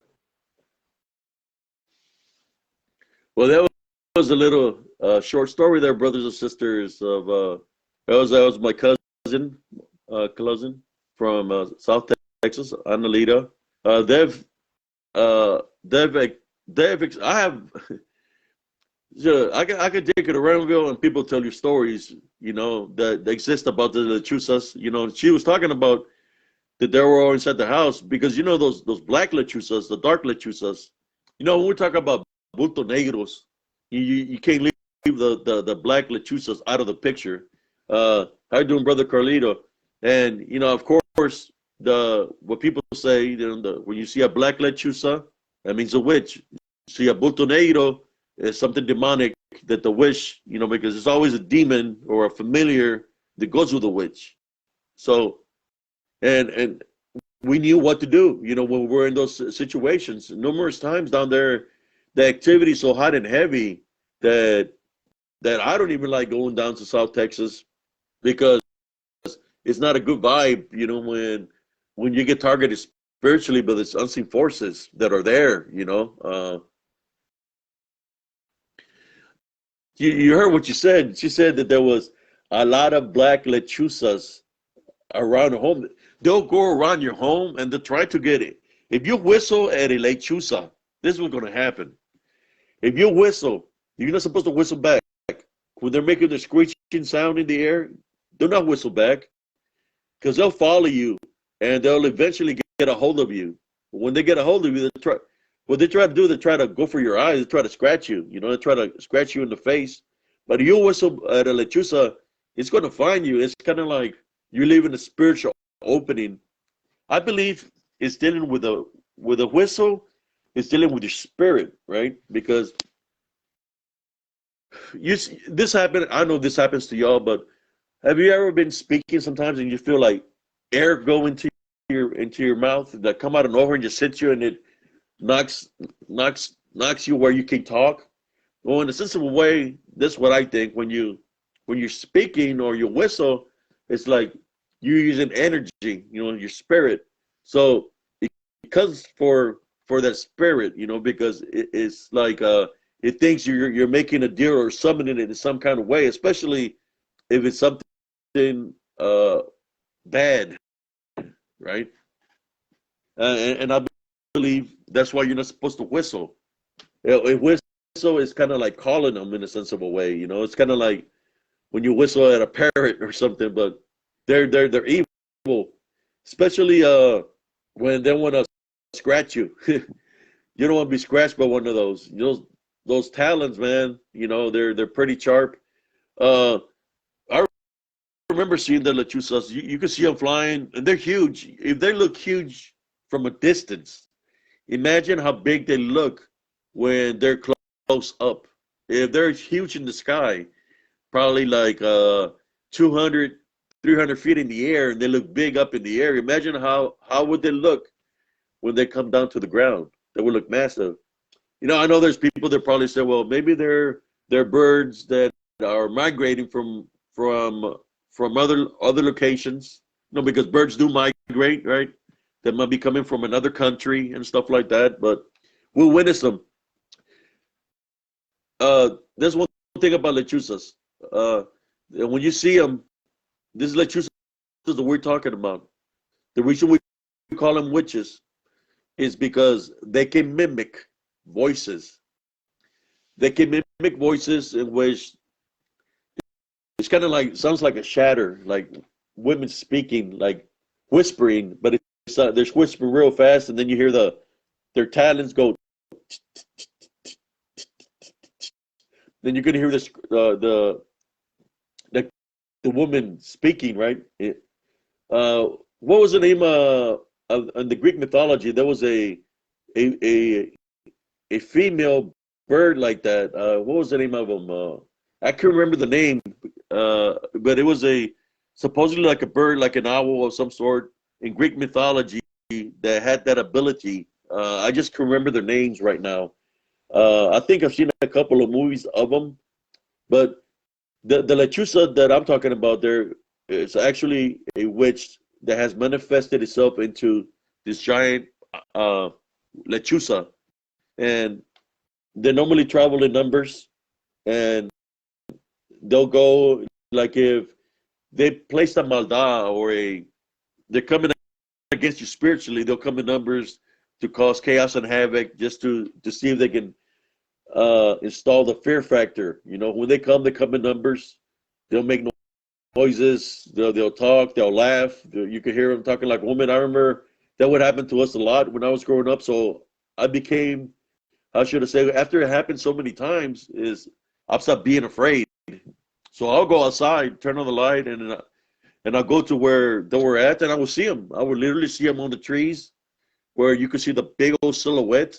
Speaker 1: Well, that was a little short story there, brothers and sisters. That was my cousin from South Texas, Ana Lira. They've uh, they've they've I have. Yeah, I could take it to Ranville and people tell you stories, that exist about the lechuzas. She was talking about that they were all inside the house because those black lechuzas, the dark lechuzas. When we talk about bulto negros, you can't leave the black lechuzas out of the picture. How you doing, brother Carlito? And of course, the what people say, when you see a black lechuza, that means a witch. See a bulto negro, is something demonic that the witch, because it's always a demon or a familiar that goes with the witch. So, and we knew what to do, when we're in those situations. Numerous times down there, the activity is so hot and heavy that I don't even like going down to South Texas because it's not a good vibe, when you get targeted spiritually by these unseen forces that are there. You heard what you said. She said that there was a lot of black lechuzas around the home. They'll go around your home and they'll try to get it. If you whistle at a lechuza, this is what's going to happen. If you whistle, you're not supposed to whistle back. When they're making the screeching sound in the air, do not whistle back because they'll follow you and they'll eventually get a hold of you. When they get a hold of you, what they try to do, they try to go for your eyes, they try to scratch you. They try to scratch you in the face. But if you whistle at a lechuza, it's going to find you. It's kind of like you're leaving a spiritual opening. I believe it's dealing with a whistle. It's dealing with your spirit, right? Because this happened. I know this happens to y'all, but have you ever been speaking sometimes and you feel like air go into your mouth that come out of nowhere and just hits you and it knocks knocks you where you can talk? Well, in a sense of a way, that's what I think. When you're speaking or you whistle, it's like you're using energy, your spirit. So it comes for that spirit, because it's like it thinks you're making a deal or summoning it in some kind of way, especially if it's something uh bad, right? And I believe that's why you're not supposed to whistle. A whistle is kind of like calling them in a sense of a way. It's kind of like when you whistle at a parrot or something. But they're evil, especially when they want to scratch you. You don't want to be scratched by one of those talons, man. They're pretty sharp. I remember seeing the lechuzas. You can see them flying, and they're huge. If they look huge from a distance, imagine how big they look when they're close up. If they're huge in the sky, probably like 200, 300 feet in the air, and they look big up in the air. Imagine how would they look when they come down to the ground? They would look massive. I know there's people that probably say, well, maybe they're birds that are migrating from other locations. Because birds do migrate, right? That might be coming from another country and stuff like that. But we'll witness them. There's one thing about lechuzas. When you see them, this lechuzas that we're talking about. The reason we call them witches is because they can mimic voices. They can mimic voices in which it's kind of like sounds like a shatter, like women speaking, like whispering, but there's whispering real fast, and then you hear their talons go. Then you're gonna hear this the the woman speaking, right? What was the name of in the Greek mythology? There was a a a female bird like that. What was the name of them? I can't remember the name, but it was supposedly like a bird, like an owl of some sort in Greek mythology that had that ability. I just can't remember their names right now. I think I've seen a couple of movies of them, but the lechuza that I'm talking about there is actually a witch that has manifested itself into this giant uh, lechuza, and they normally travel in numbers, and they'll go like if they place a maldad they're coming against you spiritually, they'll come in numbers to cause chaos and havoc just to see if they can install the fear factor. When they come in numbers. They'll make noises. They'll talk. They'll laugh. You can hear them talking like women. I remember that would happen to us a lot when I was growing up. So I became, how should I say, after it happened so many times, is I stopped being afraid. So I'll go outside, turn on the light, and I'll go to where they were at, and I will see them. I would literally see them on the trees where you could see the big old silhouette.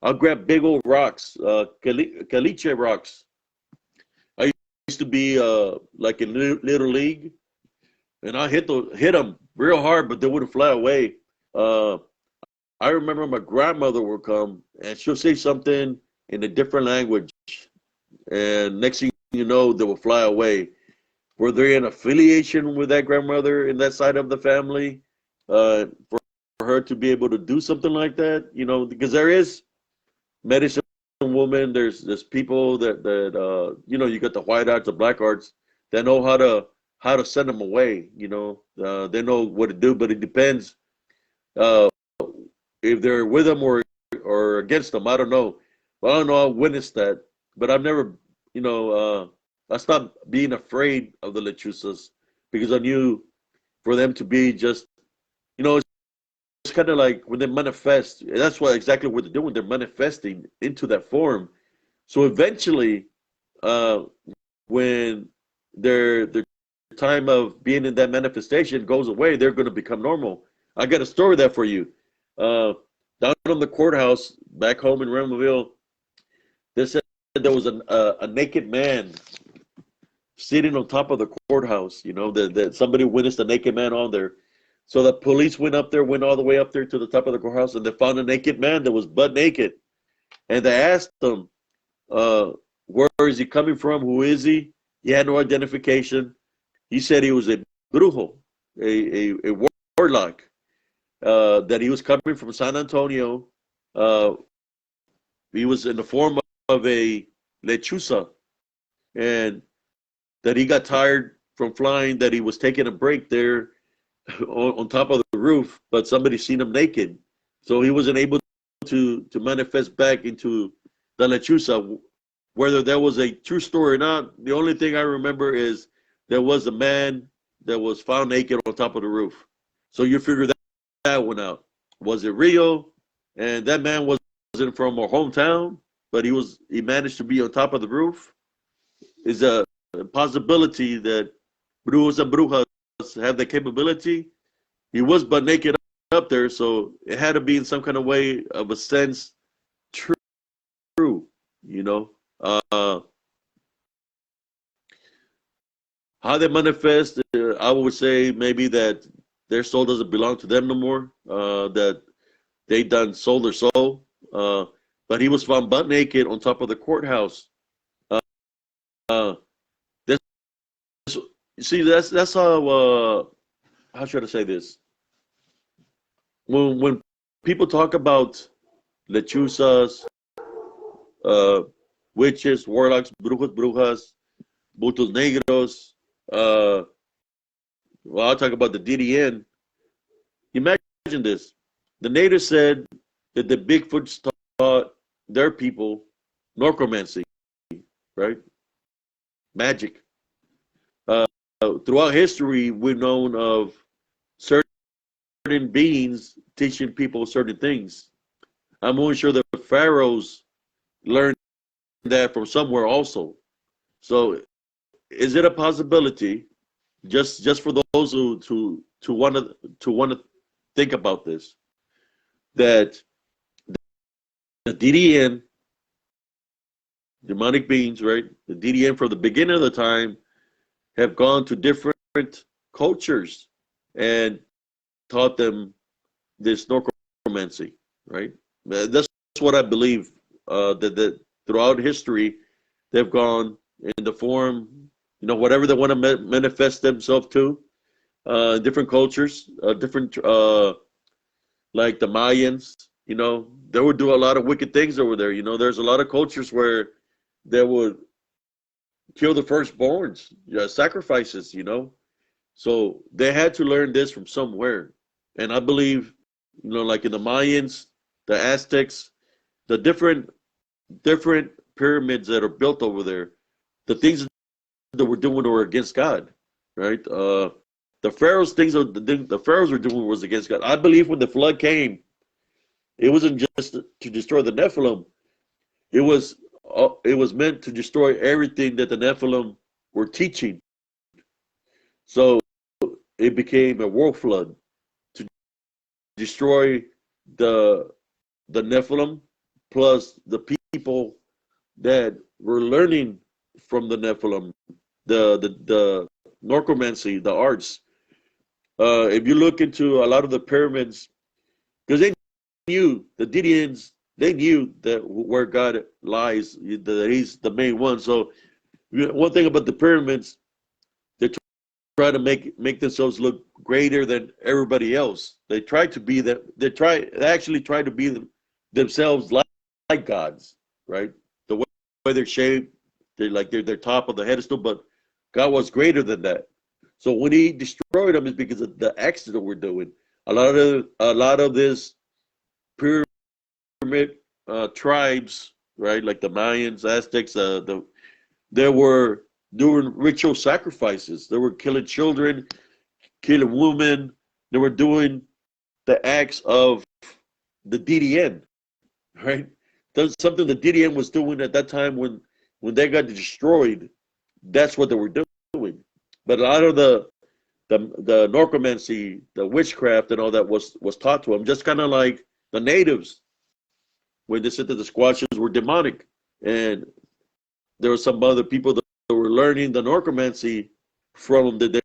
Speaker 1: I'll grab big old rocks, caliche rocks. I used to be like in little league, and I hit them real hard, but they wouldn't fly away. Uh, I remember my grandmother would come, and she'll say something in a different language, and next thing you know, they will fly away. Were there an affiliation with that grandmother in that side of the family for her to be able to do something like that? Because there is medicine woman. There's people that you got the white arts, the black arts that know how to send them away. They know what to do, but it depends uh, if they're with them or against them. I don't know. But I don't know. I witnessed that, but I've never, I stopped being afraid of the lechuzas because I knew for them to be just, it's kind of like when they manifest. That's exactly what they're doing. They're manifesting into that form. So eventually, uh, when their time of being in that manifestation goes away, they're going to become normal. I got a story there for you. Uh, Down on the courthouse back home in Raymondville, they said there was a naked man sitting on top of the courthouse. That somebody witnessed a naked man on there. So the police went all the way up there to the top of the courthouse, and they found a naked man that was butt naked. And they asked him, where is he coming from? Who is he? He had no identification. He said he was a brujo, a warlock, that he was coming from San Antonio. Uh, he was in the form of a lechuza, and that he got tired from flying, that he was taking a break there on top of the roof, but somebody seen him naked, so he wasn't able to manifest back into the Lechuza. Whether that was a true story or not, the only thing I remember is there was a man that was found naked on top of the roof. So you figure that one out. Was it real? And that man wasn't from our hometown, but he managed to be on top of the roof. Is a possibility that brujos and brujas have the capability. He was but naked up there, so it had to be in some kind of way of a sense true, you know. How they manifest, I would say maybe that their soul doesn't belong to them no more. That they done sold their soul. But he was found butt naked on top of the courthouse. Uh, this, see, that's how should I say this? When people talk about lechuzas, uh, witches, warlocks, brujas, bultos negros, well, I'll talk about the DDN. Imagine this. The natives said that the Bigfoots taught their people necromancy, right? Magic. Throughout history, we've known of certain beings teaching people certain things. I'm more sure the pharaohs learned that from somewhere also. So, is it a possibility, just for those who to want to think about this, that the DDN, demonic beings, right? The DDN from the beginning of the time have gone to different cultures and taught them this necromancy, right? That's what I believe. That throughout history, they've gone in the form, whatever they want to manifest themselves to. Different cultures, different like the Mayans. They would do a lot of wicked things over there. There's a lot of cultures where they would kill the firstborns, sacrifices. So they had to learn this from somewhere, and I believe, like in the Mayans, the Aztecs, the different pyramids that are built over there, the things that we're doing were against God, right? The pharaohs things the pharaohs were doing was against God. I believe when the flood came, it wasn't just to destroy the Nephilim. It was meant to destroy everything that the Nephilim were teaching. So it became a world flood to destroy the Nephilim plus the people that were learning from the Nephilim, the necromancy, the arts. If you look into a lot of the pyramids, because they knew the Didians, they knew that where God lies, that He's the main one. So one thing about the pyramids, they try to make themselves look greater than everybody else. They try to be that. They actually try to be themselves like gods, right? The way they're shaped, they're top of the pedestal, but God was greater than that. So when He destroyed them, it's because of the acts that we're doing. A lot of this pyramid tribes, right, like the Mayans, Aztecs, they were doing ritual sacrifices. They were killing children, killing women. They were doing the acts of the DDN, right? That's something the DDN was doing at that time when they got destroyed. That's what they were doing. But a lot of the necromancy, the witchcraft, and all that was taught to them, just kind of like the natives when they said that the Squatches were demonic, and there were some other people that were learning the necromancy from them, that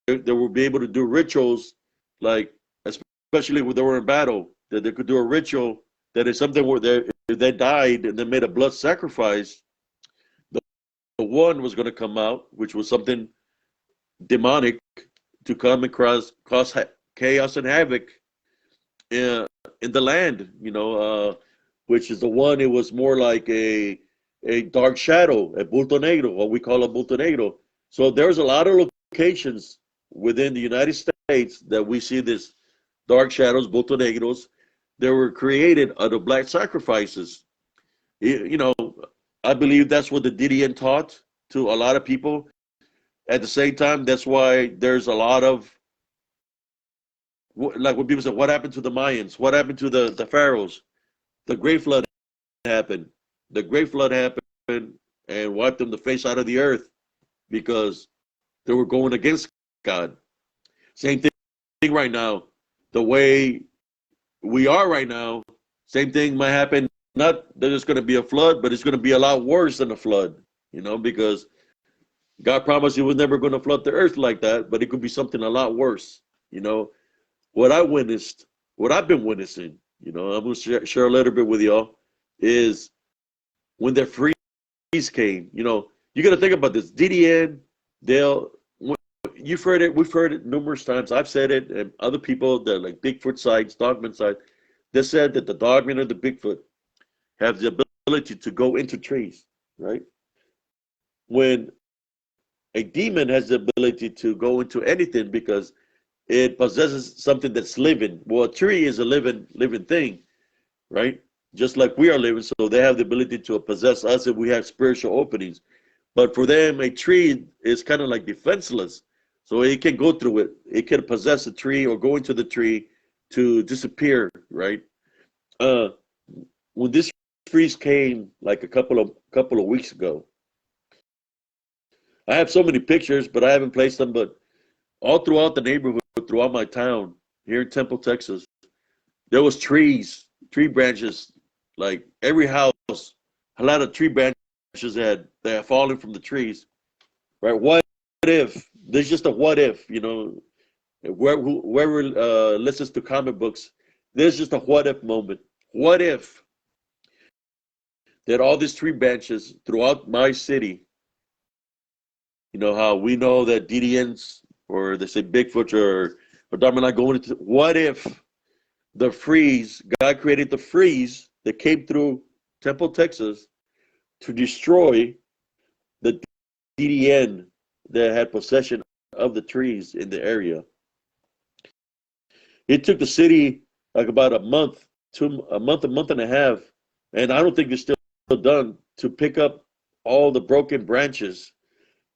Speaker 1: they would be able to do rituals, like especially when they were in battle, that they could do a ritual that is something where if they died and they made a blood sacrifice, the one was going to come out, which was something demonic, to come and cause chaos and havoc in the land, which is the one. It was more like a dark shadow, a bulto negro, what we call a bulto negro. So there's a lot of locations within the United States that we see this dark shadows, voto negros, they were created out of black sacrifices. You know, I believe that's what the DDN taught to a lot of people. At the same time, that's why there's a lot of, like when people say, what happened to the Mayans? What happened to the pharaohs? The Great Flood happened. The Great Flood happened and wiped them the face out of the earth because they were going against God. Same thing right now. The way we are right now, same thing might happen. Not that it's going to be a flood, but it's going to be a lot worse than a flood, you know, because God promised He was never going to flood the earth like that, but it could be something a lot worse, you know. What I witnessed, what I've been witnessing, you know, I'm going to share a little bit with y'all, is when the freeze came, you know, you got to think about this. DDN, they'll, you've heard it, we've heard it numerous times. I've said it, and other people that like Bigfoot sites, Dogman sites, they said that the Dogman or the Bigfoot have the ability to go into trees, right? When a demon has the ability to go into anything because it possesses something that's living. Well, a tree is a living thing, right? Just like we are living, so they have the ability to possess us if we have spiritual openings. But for them, a tree is kind of like defenseless. So it can go through it. It can possess a tree or go into the tree to disappear, right? Uh, when this freeze came like a couple of weeks ago, I have so many pictures, but I haven't placed them. But all throughout the neighborhood, throughout my town here in Temple, Texas, there was trees, tree branches, like every house, a lot of tree branches that had fallen from the trees. Right? What if? There's just a what if, you know. Whoever listens to comic books, there's just a what if moment. What if that all these tree branches throughout my city, you know how we know that DDNs or they say Bigfoot or Darman going into, what if the freeze, God created the freeze that came through Temple, Texas to destroy the DDN that had possession of the trees in the area. It took the city like about a month and a half, and I don't think it's still done to pick up all the broken branches.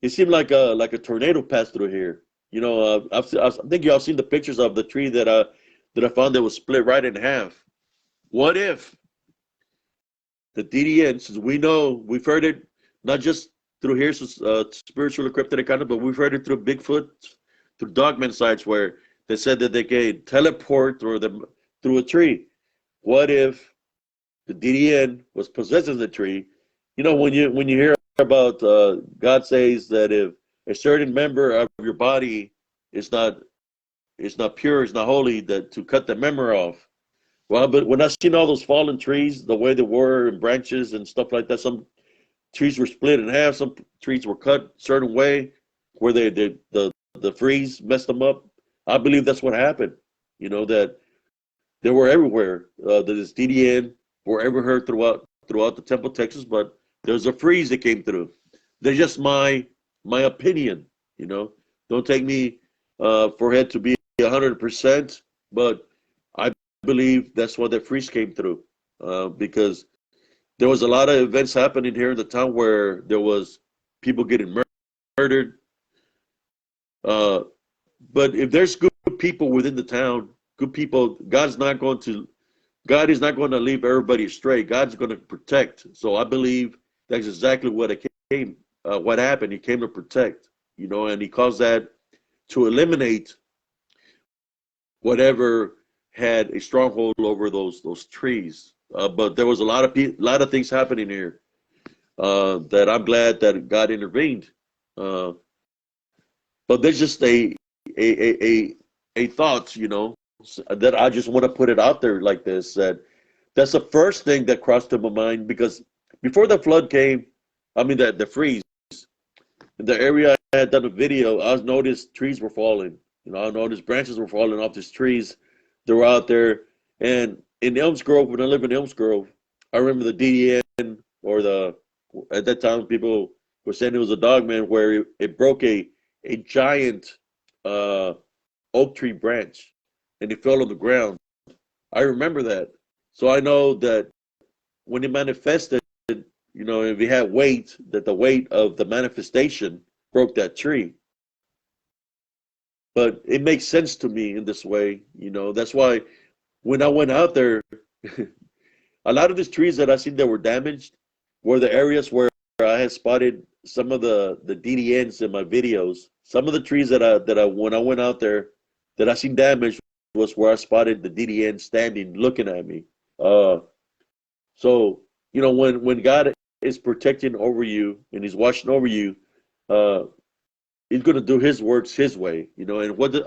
Speaker 1: It seemed like a tornado passed through here. You know, I think y'all seen the pictures of the tree that I found that was split right in half. What if the DDN, since we know we've heard it not just through here, spiritual cryptid kind of, but we've heard it through Bigfoot, through Dogman sites where they said that they could teleport or them through a tree. What if the DDN was possessing the tree? You know, when you hear about God says that if a certain member of your body is not pure, is not holy, that to cut the member off. Well, but when I seen all those fallen trees, the way they were and branches and stuff like that, some trees were split in half, some trees were cut a certain way where the freeze messed them up. I believe that's what happened. You know, that they were everywhere. This DDN were ever heard throughout the Temple, Texas, but there's a freeze that came through. They're just my opinion. You know, don't take me for it to be 100%, but I believe that's why the freeze came through because there was a lot of events happening here in the town where there was people getting murdered. Uh, but if there's good people within the town, good people, God is not going to leave everybody astray. God's going to protect. So I believe that's exactly what happened. He came to protect, you know, and He caused that to eliminate whatever had a stronghold over those trees. But there was a lot of things happening here that I'm glad that God intervened. Uh, but there's just a thought, you know, that I just want to put it out there like this. That's the first thing that crossed in my mind because before the flood came, I mean the freeze, in the area I had done a video, I noticed trees were falling. You know, I noticed branches were falling off these trees. They were out there. And in Elms Grove, when I lived in Elms Grove, I remember the DDN or at that time people were saying it was a dogman where it broke a giant oak tree branch. and he fell on the ground. I remember that. So I know that when it manifested, if he had weight, that the weight of the manifestation broke that tree. But it makes sense to me in this way. That's why when I went out there, a lot of these trees that I seen that were damaged were the areas where I had spotted some of the DDNs in my videos. Some of the trees that I when I went out there that I seen damaged was where I spotted the DDN standing looking at me. Uh, so when God is protecting over you and He's watching over you, uh, He's going to do His works His way. And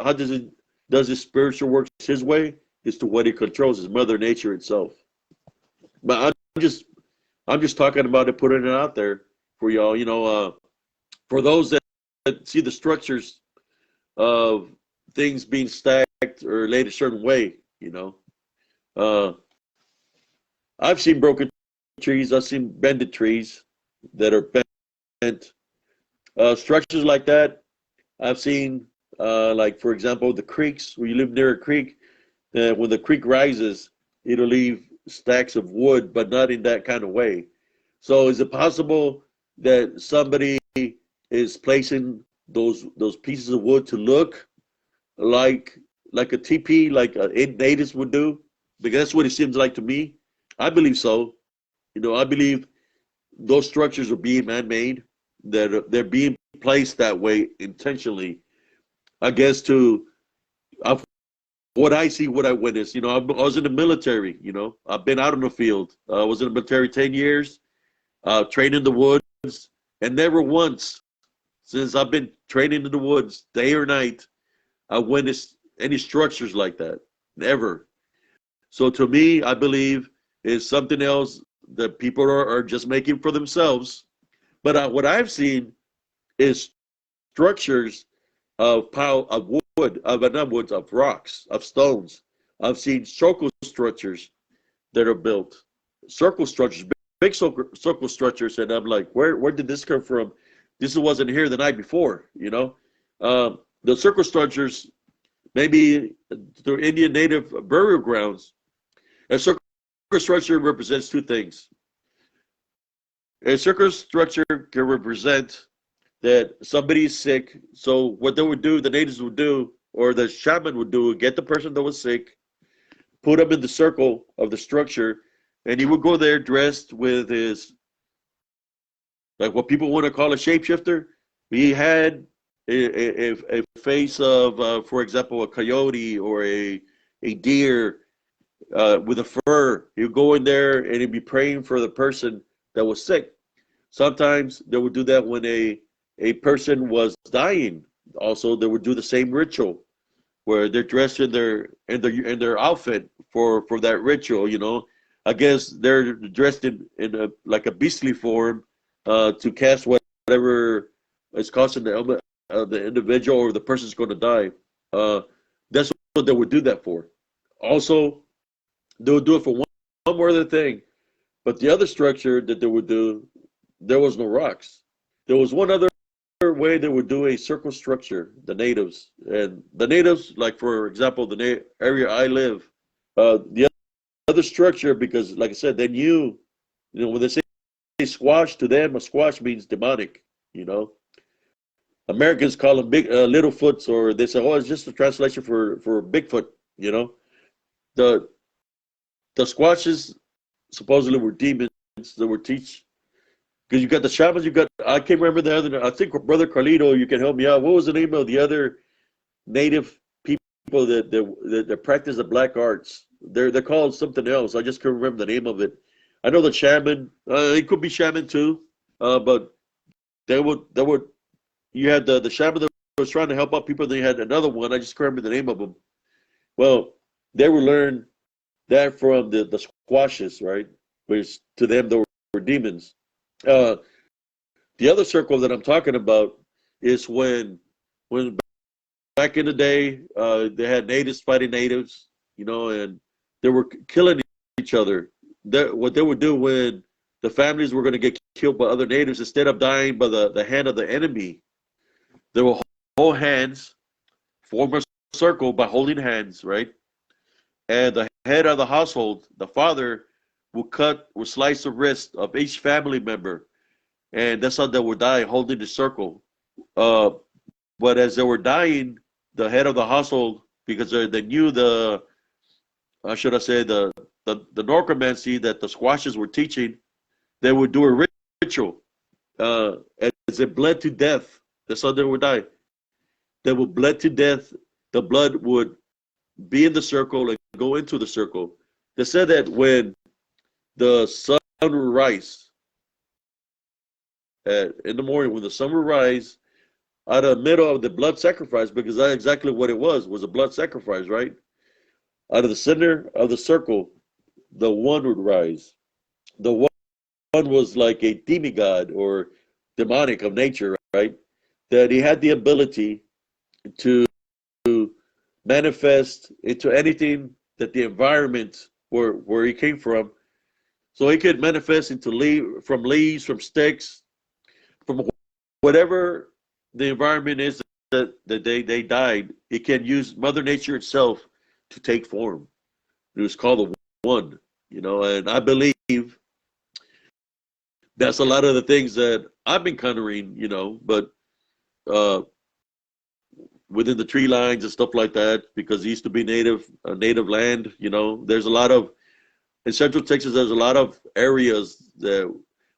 Speaker 1: how does His spiritual works His way? Is to what He controls, His Mother Nature itself. But I'm just talking about it, putting it out there for y'all. For those that see the structures of things being stacked or laid a certain way. Uh, I've seen broken trees. I've seen bended trees that are bent. Structures like that, I've seen. Like for example, the creeks. Where you live near a creek, when the creek rises, it'll leave stacks of wood, but not in that kind of way. So is it possible that somebody is placing those pieces of wood to look like a teepee, like natives would do? Because that's what it seems like to me. I believe so. I believe those structures are being man-made, that they're being placed that way intentionally. I guess to what I see, what I witness. I was in the military. I've been out in the field. I was in the military 10 years, trained in the woods, and never once since I've been training in the woods, day or night, I witnessed any structures like that. Never. So to me, I believe is something else that people are just making for themselves. But what I've seen is structures of pile of wood, not woods, of rocks, of stones. I've seen circle structures that are built, circle structures, big circle structures, and I'm like, where did this come from? This wasn't here the night before. The circle structures, maybe through Indian native burial grounds. A circle structure represents two things. A circle structure can represent that somebody is sick. So what they would do, the natives would do, or the shaman would do, get the person that was sick, put them in the circle of the structure, and he would go there dressed with his, like what people want to call a shapeshifter. He had a face of, for example, a coyote or a deer with a fur. He would go in there and he'd be praying for the person that was sick. Sometimes they would do that when a person was dying. Also, they would do the same ritual where they're dressed in their outfit for that ritual. I guess they're dressed in like a beastly form to cast whatever is causing the ailment of the individual or the person's going to die. That's what they would do that for. Also, they would do it for one more other thing. But the other structure that they would do, there was no rocks. There was one other way they would do a circle structure, the natives. And the natives, like for example, the area I live, the other structure, because like I said, they knew, when they say squash, to them, a squash means demonic. Americans call them big, little foots, or they say, oh, it's just a translation for Bigfoot. The squashes supposedly were demons that were teach. Because you got the shamans, I can't remember the other, I think Brother Carlito, you can help me out. What was the name of the other native people that practice the black arts? They're called something else. I just can't remember the name of it. I know the shaman, it could be shaman too, but they would, you had the shaman that was trying to help out people, then you had another one, I just can't remember the name of them. Well, they would learn that from the squashes, right? Which to them, they were demons. The other circle that I'm talking about is when back in the day, they had natives fighting natives, and they were killing each other. What they would do when the families were going to get killed by other natives, instead of dying by the hand of the enemy, they will hold hands, form a circle by holding hands, right? and the head of the household, the father, would slice the wrist of each family member, and that's how they would die, holding the circle. Uh, but as they were dying, the head of the household, because they knew the, should I say, the necromancy that the squashes were teaching, they would do a ritual. As it bled to death, that's how they would die. They would bled to death. The blood would be in the circle and go into the circle. They said that when the sun would rise in the morning, when the sun would rise out of the middle of the blood sacrifice, because that's exactly what it was a blood sacrifice, right? Out of the center of the circle, the one would rise. The one was like a demigod or demonic of nature, right? That he had the ability to manifest into anything that the environment where he came from. So he could manifest into leaves, from sticks, from whatever the environment is that they died. It can use Mother Nature itself to take form. It was called the One, and I believe that's a lot of the things that I've been encountering, but uh, within the tree lines and stuff like that, because it used to be native land. There's a lot of in Central Texas. There's a lot of areas that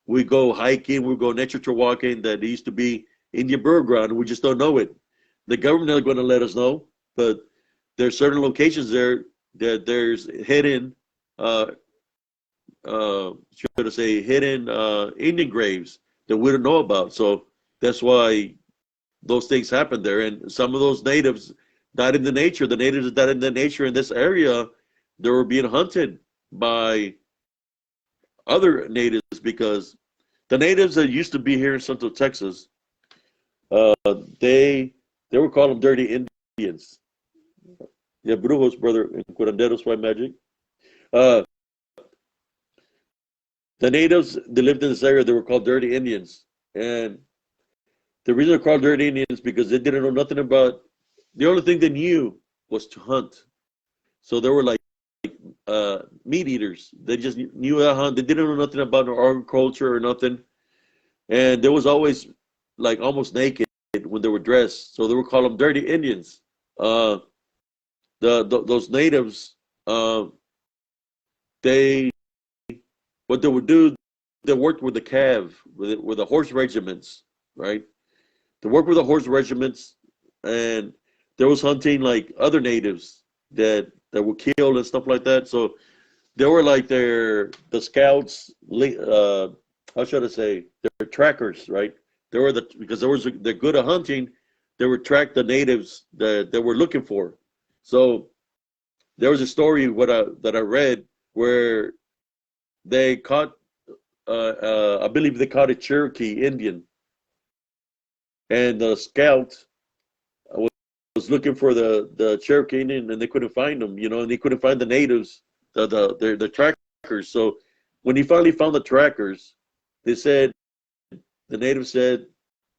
Speaker 1: we go hiking, we go nature walking that used to be Indian burial ground. We just don't know it. The government is going to let us know, but there's certain locations there that there's hidden, should I say, hidden Indian graves that we don't know about. So that's why those things happen there. And some of those natives died in the nature. The natives that died in the nature in this area, they were being hunted by other natives, because the natives that used to be here in Central Texas, uh, they they were called them dirty Indians. Yeah, brujos, brother, and curanderos, white magic. Uh, the natives that lived in this area, they were called dirty Indians. And the reason they're called dirty Indians because they didn't know nothing about, the only thing they knew was to hunt. So they were like meat eaters. They just knew how to hunt. They didn't know nothing about agriculture or nothing. And they was always like almost naked when they were dressed. So they would call them dirty Indians. Uh, those natives, uh, they what they would do, they worked with the cav, with the horse regiments, right? They worked with the horse regiments, and there was hunting like other natives that were killed and stuff like that. So they were like the scouts. How should I say? They're trackers, right? They were because they're good at hunting. They would track the natives that they were looking for. So there was a story that I read where they caught, I believe they caught a Cherokee Indian, and the scout was looking for the Cherokee Indian, and they couldn't find them, and they couldn't find the natives, the trackers. So when he finally found the trackers, they said the native said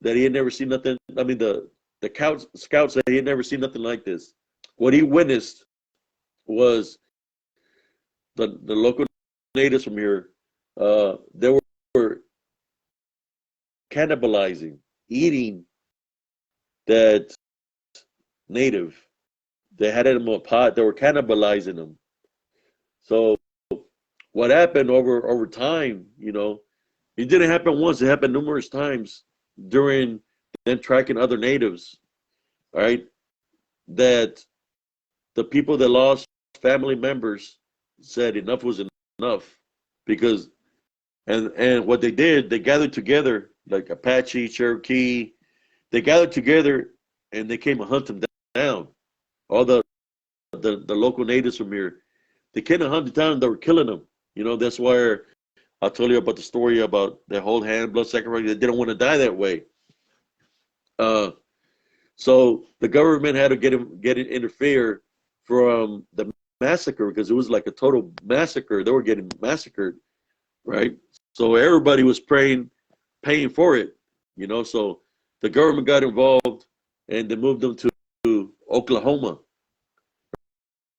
Speaker 1: that he had never seen nothing. I mean, the scout said he had never seen nothing like this. What he witnessed was the local natives from here. They were cannibalizing, eating that native. They had it in a pot. They were cannibalizing them. So what happened over time, it didn't happen once. It happened numerous times during them tracking other natives, right? That the people that lost family members said enough was enough, because and what they did, they gathered together like Apache, Cherokee. They gathered together and they came and hunt them down. All the local natives from here, they came and hunted down. They were killing them. That's why I told you about the story about the whole hand blood sacrifice. They didn't want to die that way. Uh, so the government had to get it interfere from the massacre, because it was like a total massacre. They were getting massacred, right? So everybody was paying for it, So the government got involved and they moved them to Oklahoma,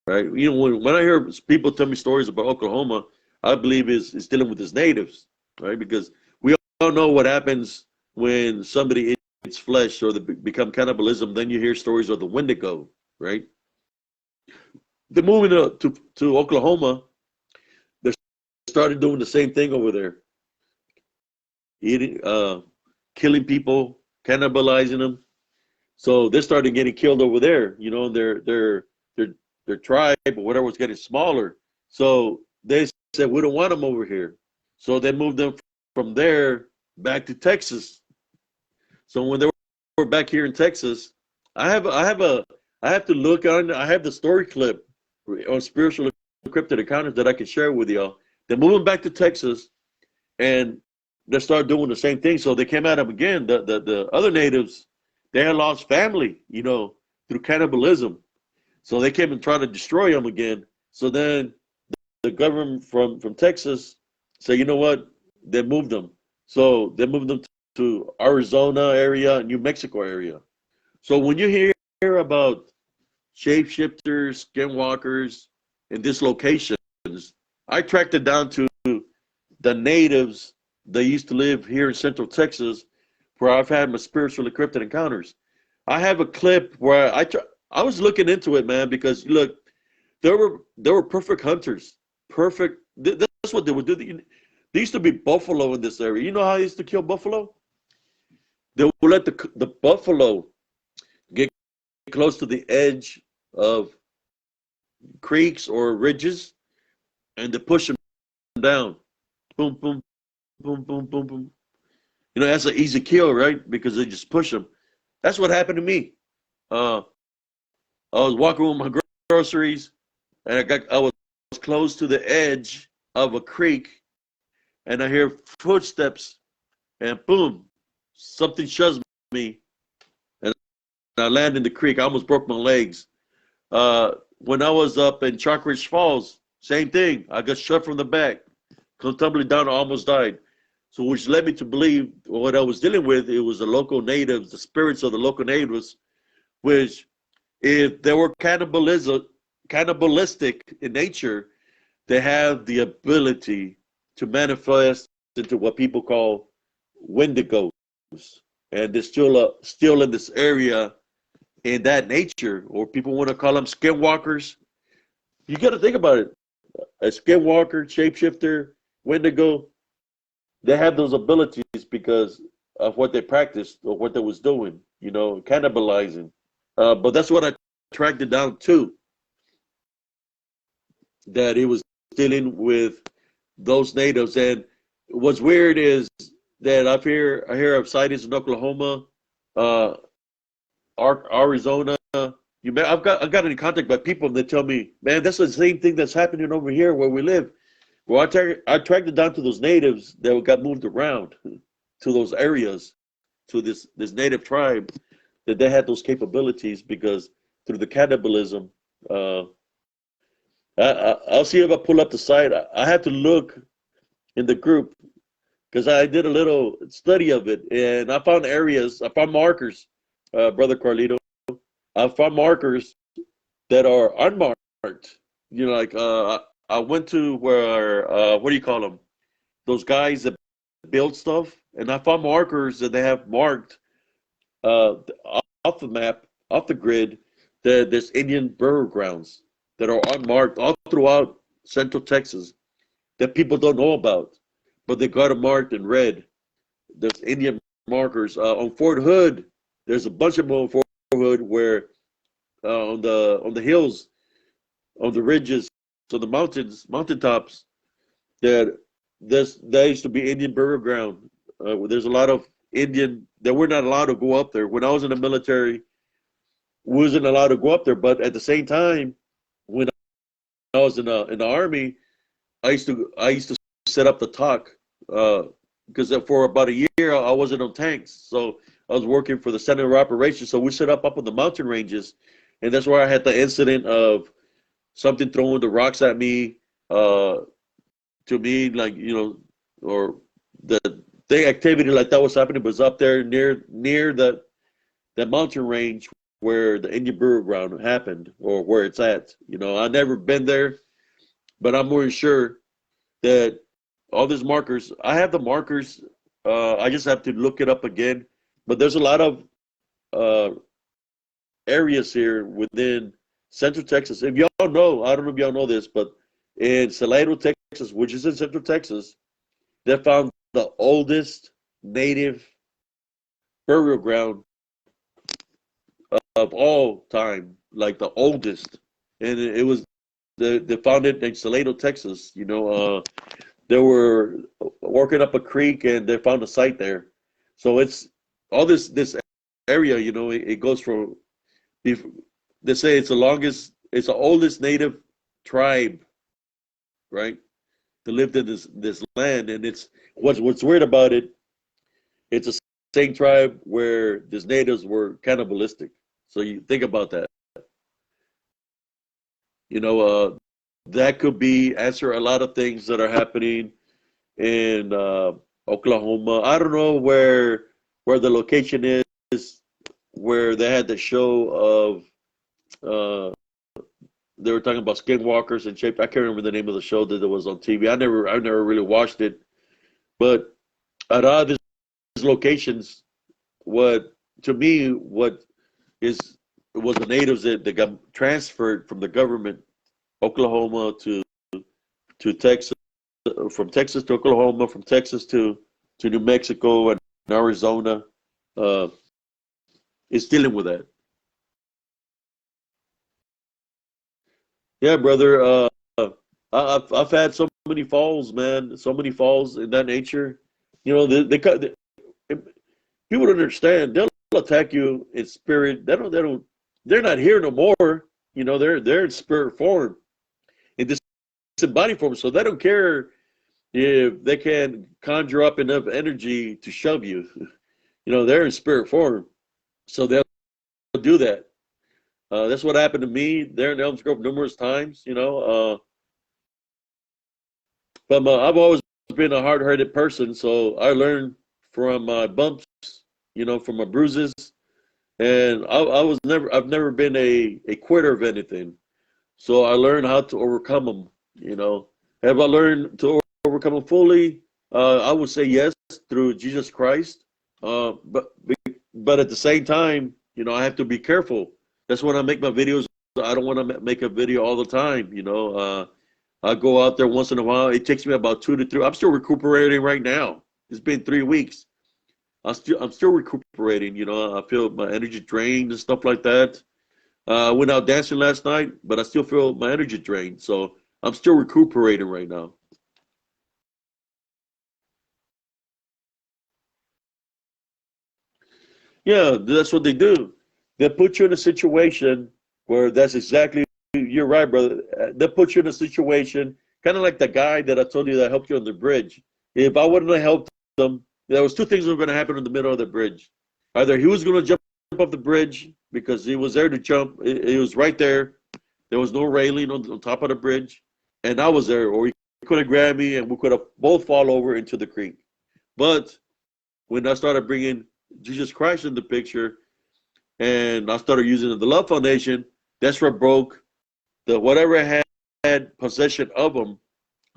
Speaker 1: right? You know, when I hear people tell me stories about Oklahoma, I believe it's dealing with its natives, right? Because we all know what happens when somebody eats flesh or they become cannibalism. Then you hear stories of the Wendigo, right? They're moving to Oklahoma. They started doing the same thing over there, eating, killing people, cannibalizing them. So they started getting killed over there. You know, their their tribe or whatever was getting smaller. So they said we don't want them over here. So they moved them from there back to Texas. So when they were back here in Texas, I have to look on. I have the story clip on spiritual encrypted encounters that I can share with y'all. They're moving back to Texas, and they started doing the same thing. So they came at them again. The other natives, they had lost family, you know, through cannibalism. So they came and tried to destroy them again. So then the government from Texas said, you know what? They moved them. So they moved them to Arizona area, New Mexico area. So when you hear about shapeshifters, skinwalkers in these locations, I tracked it down to the natives that used to live here in Central Texas, where I've had my spiritual encrypted encounters. I have a clip where I was looking into it, man, because look, there were perfect hunters, perfect. That's what they would do. There used to be buffalo in this area. You know how they used to kill buffalo? They would let the buffalo get close to the edge of creeks or ridges, and they push them down. Boom, boom, boom, boom, boom, boom. You know, that's an easy kill, right? Because they just push them. That's what happened to me. Uh, I was walking with my groceries, and I was close to the edge of a creek, and I hear footsteps, and boom, something shoves me, and I land in the creek. I almost broke my legs. When I was up in Chalk Ridge Falls, same thing. I got shoved from the back, come tumbling down, I almost died. So, which led me to believe what I was dealing with. It was the local natives, the spirits of the local natives, which, if they were cannibalistic in nature, they have the ability to manifest into what people call wendigos, and they're still in this area in that nature, or people want to call them skinwalkers. You got to think about it. A skinwalker, shapeshifter, wendigo, they have those abilities because of what they practiced or what they was doing, you know, cannibalizing. But that's what I tracked it down to, that it was dealing with those natives. And what's weird is that I hear of sightings in Oklahoma, uh, Arizona. I've got in contact by people that tell me, man, that's the same thing that's happening over here where we live. Well, I tracked it down to those natives that got moved around to those areas, to this native tribe, that they had those capabilities because through the cannibalism. Uh, I'll see if I pull up the site. I had to look in the group because I did a little study of it, and I found areas, I found markers, Brother Carlito. I found markers that are unmarked. You know, like I went to where what do you call them? Those guys that build stuff, and I found markers that they have marked uh, off the map, off the grid. There's Indian burial grounds that are unmarked all throughout Central Texas that people don't know about, but they got them marked in red. There's Indian markers on Fort Hood. There's a bunch of them on Fort Hood where on the hills, on the ridges, on the mountaintops, that there used to be Indian burial ground. There's a lot of Indian that we're not allowed to go up there. When I was in the military, we wasn't allowed to go up there. But at the same time, when I was in the army, I used to set up the talk because for about a year I wasn't on tanks, so I was working for the Center of Operations. So we set up on the mountain ranges, and that's where I had the incident of something throwing the rocks at me. Uh, to me, like or the activity like that was happening was up there near the mountain range where the Indian burial ground happened or where it's at. You know, I've never been there, but I'm more sure that all these markers, I have the markers. I just have to look it up again. But there's a lot of uh, areas here within Central Texas. If y'all know, I don't know if y'all know this, but in Salado, Texas, which is in Central Texas, they found the oldest native burial ground of all time, like the oldest. And it was they found it in Salado, Texas. You know, they were working up a creek and they found a site there. So it's all this area. You know, it goes from. They say it's the longest, it's the oldest native tribe, right? That lived in this land, and it's what's weird about it. It's the same tribe where these natives were cannibalistic. So you think about that. You know, that could be answer a lot of things that are happening in Oklahoma. I don't know where the location is, where they had the show of they were talking about skinwalkers and shape. I can't remember the name of the show that was on TV. I never really watched it, but at all these locations, what to me what is was the natives that got transferred from the government, Oklahoma to Texas, from Texas to Oklahoma, from Texas to New Mexico and Arizona, uh, is dealing with that. Yeah, brother. I've had so many falls, man. So many falls in that nature. You know, people don't understand. They'll attack you in spirit. They're not here no more. You know, they're in spirit form, in this body form. So they don't care if they can conjure up enough energy to shove you. You know, they're in spirit form, so they'll do that. That's what happened to me there in Elms Grove numerous times. You know, but I've always been a hard-hearted person, so I learned from my bumps, you know, from my bruises, and I've never been a quitter of anything. So I learned how to overcome them. You know, have I learned to overcome them fully? I would say yes through Jesus Christ. But at the same time, you know, I have to be careful. That's when I make my videos. I don't want to make a video all the time. You know, I go out there once in a while. It takes me about 2 to 3. I'm still recuperating right now. It's been 3 weeks. I'm still recuperating. You know, I feel my energy drained and stuff like that. I went out dancing last night, but I still feel my energy drained. So I'm still recuperating right now. Yeah, that's what they do. They put you in a situation where that's exactly, you're right, brother. They put you in a situation, kind of like the guy that I told you that helped you on the bridge. If I wouldn't have helped them, there was two things that were going to happen in the middle of the bridge. Either he was going to jump off the bridge because he was there to jump. He was right there. There was no railing on top of the bridge, and I was there, or he could have grabbed me, and we could have both fall over into the creek. But when I started bringing Jesus Christ in the picture, and I started using the Love Foundation, that's what broke the whatever had possession of them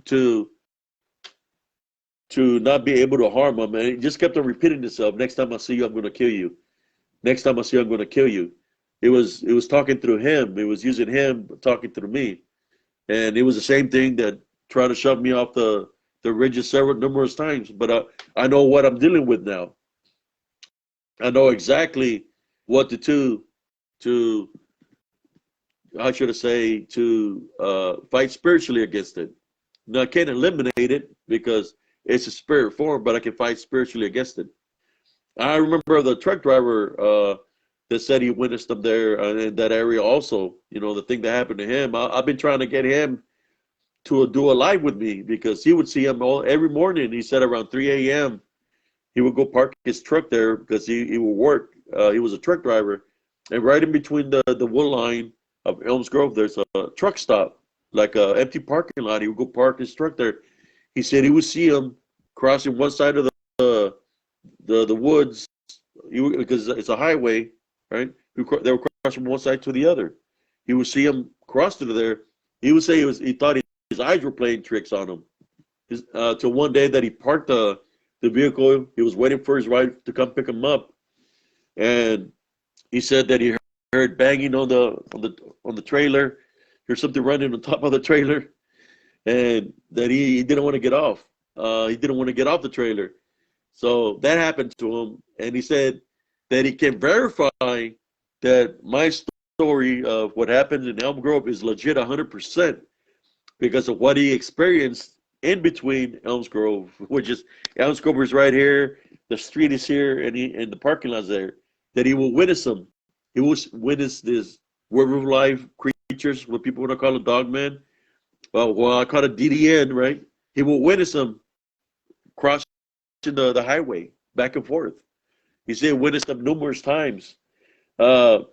Speaker 1: to not be able to harm them, and it just kept on repeating itself. Next time I see you, I'm going to kill you. Next time I see you, I'm going to kill you. It was talking through him. It was using him talking through me, and it was the same thing that tried to shove me off the ridge several numerous times. But I know what I'm dealing with now. I know exactly what to do to, how should I say, to fight spiritually against it. Now, I can't eliminate it because it's a spirit form, but I can fight spiritually against it. I remember the truck driver that said he witnessed them there in that area also. You know, the thing that happened to him. I've been trying to get him to do a live with me because he would see him every morning. He said around 3 a.m. he would go park his truck there because he would work. He was a truck driver. And right in between the wood line of Elms Grove, there's a truck stop, like an empty parking lot. He would go park his truck there. He said he would see him crossing one side of the woods because it's a highway, right? They were from one side to the other. He would see him cross through there. He would say he thought his eyes were playing tricks on him. Till one day that he parked the vehicle, he was waiting for his wife to come pick him up, and he said that he heard banging on the trailer, heard something running on top of the trailer, and that he didn't want to get off. He didn't want to get off the trailer. So that happened to him, and he said that he can verify that my story of what happened in Elm Grove is legit 100% because of what he experienced in between Elms Grove, which is Elms Grove is right here, the street is here, and the parking lot's there. That he will witness them. He will witness this werewolf life creatures, what people want to call a dogman. Well, I call it DDN, right? He will witness them crossing the highway back and forth. He said witnessed them numerous times. Uh,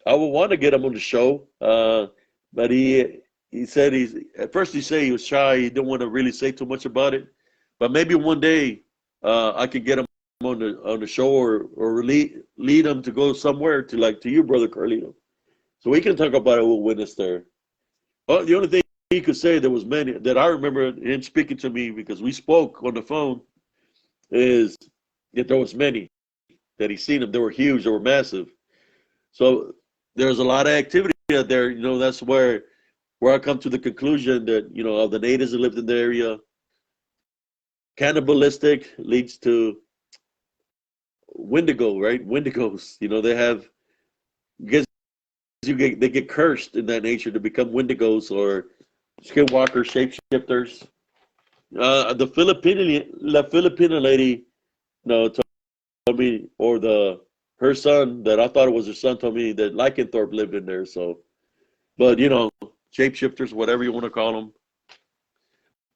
Speaker 1: I would want to get him on the show, but he said at first he said he was shy. He didn't want to really say too much about it. But maybe one day I could get him on the show or lead him to go somewhere to you, brother Carlito, so we can talk about it with witness there. Well, the only thing he could say there was many that I remember him speaking to me because we spoke on the phone is that there was many that he seen them. They were huge. They were massive. So there's a lot of activity out there. That's where I come to the conclusion that of the natives that lived in the area, cannibalistic leads to Wendigo, right? Wendigos. They have because they get cursed in that nature to become Wendigos or skinwalkers, shapeshifters. The Filipina lady, told me, or her son that I thought it was her son told me that Lycanthrope lived in there. So, but shapeshifters, whatever you want to call them.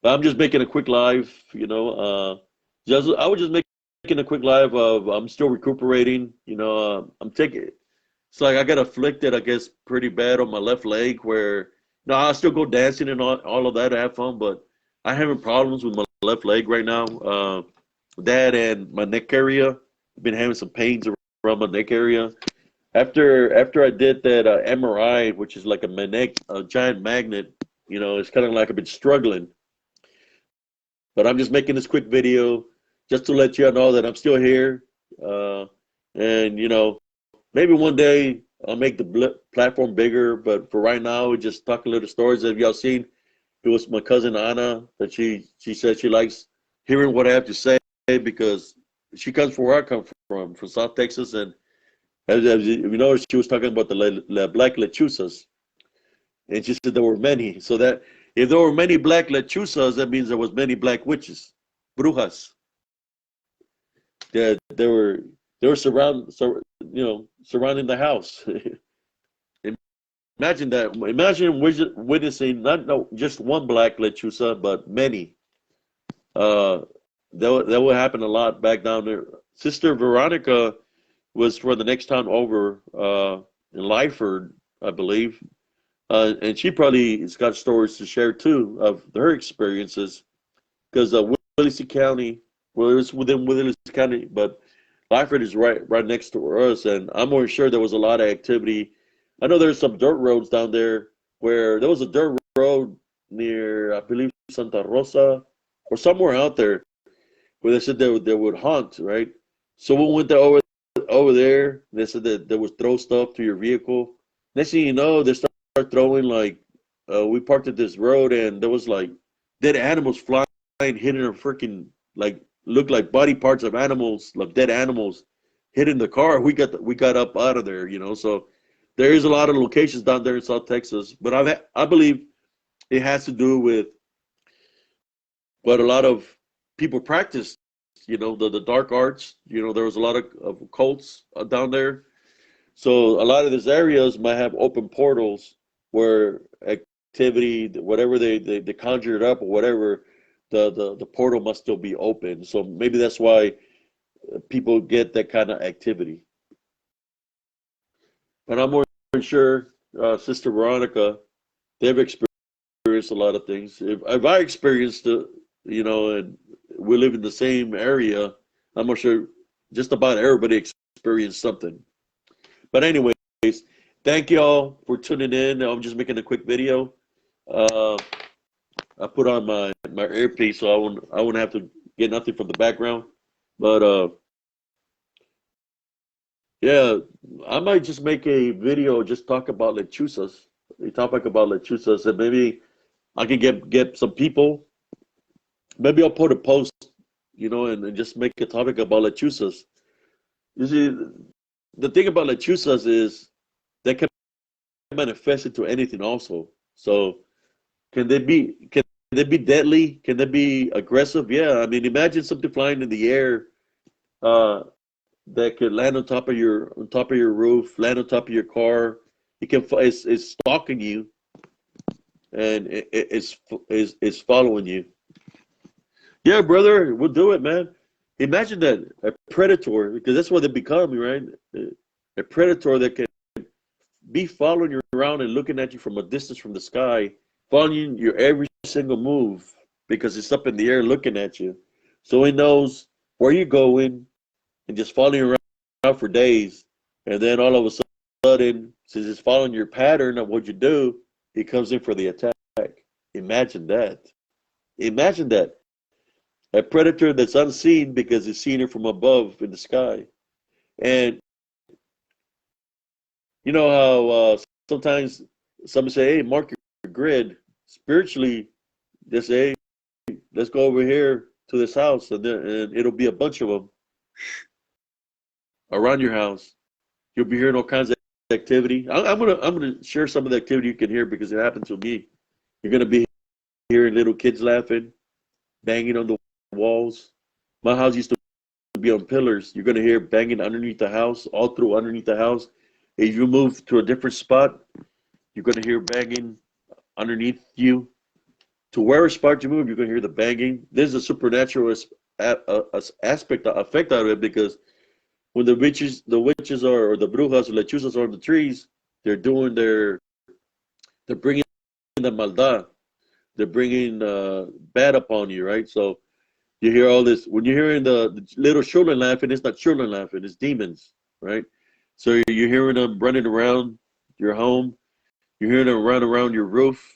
Speaker 1: But I'm just making a quick live. I was just making a quick live of I'm still recuperating. I'm taking. It's like I got afflicted, I guess, pretty bad on my left leg. Where I still go dancing and all of that, I have fun, but I'm having problems with my left leg right now. That and my neck area. I've been having some pains around my neck area. After I did that MRI, which is like a giant magnet, it's kind of like I've been struggling. But I'm just making this quick video just to let you know that I'm still here. And maybe one day I'll make the platform bigger. But for right now, we just talk a little stories that y'all seen. It was my cousin Ana that she said she likes hearing what I have to say because she comes from where I come from South Texas, and as you know, she was talking about the Blacklechuza, and she said there were many. So that if there were many Blacklechuzas, that means there was many black witches, brujas. That they were surrounding the house. Imagine that. Imagine witnessing not just one Blacklechuza, but many. That would happen a lot back down there. Sister Veronica was for the next town over in Lyford, I believe. And she probably has got stories to share too of her experiences because Willacy County, well, it's within Willacy County, but Lyford is right next to us, and I'm more sure there was a lot of activity. I know there's some dirt roads down there where there was a dirt road near, I believe, Santa Rosa or somewhere out there where they said they would haunt, right? So we went over there. They said that they would throw stuff to your vehicle. Next thing you know, they start throwing we parked at this road and there was like dead animals flying, hitting a freaking looked like body parts of animals, like dead animals, hitting the car. We got up out of there, So there is a lot of locations down there in South Texas, but I believe it has to do with what a lot of people practice. The dark arts. There was a lot of cults down there. So a lot of these areas might have open portals where activity, whatever they conjured up or whatever, the portal must still be open. So maybe that's why people get that kind of activity. But I'm more sure, Sister Veronica, they've experienced a lot of things. If I experienced it, and we live in the same area, I'm sure just about everybody experienced something. But anyways, thank y'all for tuning in. I'm just making a quick video. Uh, I put on my earpiece so I wouldn't have to get nothing from the background. But yeah, I might just make a video just talk about lechuzas. A topic about lechuzas, and maybe I can get some people. Maybe I'll put a post, and just make a topic about lechuzas. You see, the thing about lechuzas is they can manifest into anything also. So can they be deadly? Can they be aggressive? Yeah. I mean, imagine something flying in the air uh, that could land on top of your roof, land on top of your car. It's stalking you and it's following you. Yeah, brother, we'll do it, man. Imagine that a predator, because that's what they become, right? A predator that can be following you around and looking at you from a distance from the sky, following your every single move because it's up in the air looking at you. So he knows where you're going and just following you around for days. And then all of a sudden, since it's following your pattern of what you do, he comes in for the attack. Imagine that. Imagine that. A predator that's unseen because he's seen it from above in the sky. And you know how sometimes some say, hey, mark your grid. Spiritually, they say, hey, let's go over here to this house, and it'll be a bunch of them around your house. You'll be hearing all kinds of activity. I'm gonna share some of the activity you can hear because it happened to me. You're gonna be hearing little kids laughing, banging on the walls. My house used to be on pillars. You're gonna hear banging underneath the house, all through underneath the house. If you move to a different spot, you're gonna hear banging underneath you. To wherever spot you move, you're gonna hear the banging. There's a supernatural aspect, effect out of it because when the witches are, or the brujas or lechuzas are on the trees, they're doing they're bringing the maldad, they're bringing bad upon you, right? So you hear all this when you're hearing the little children laughing. It's not children laughing; it's demons, right? So you're hearing them running around your home. You're hearing them run around your roof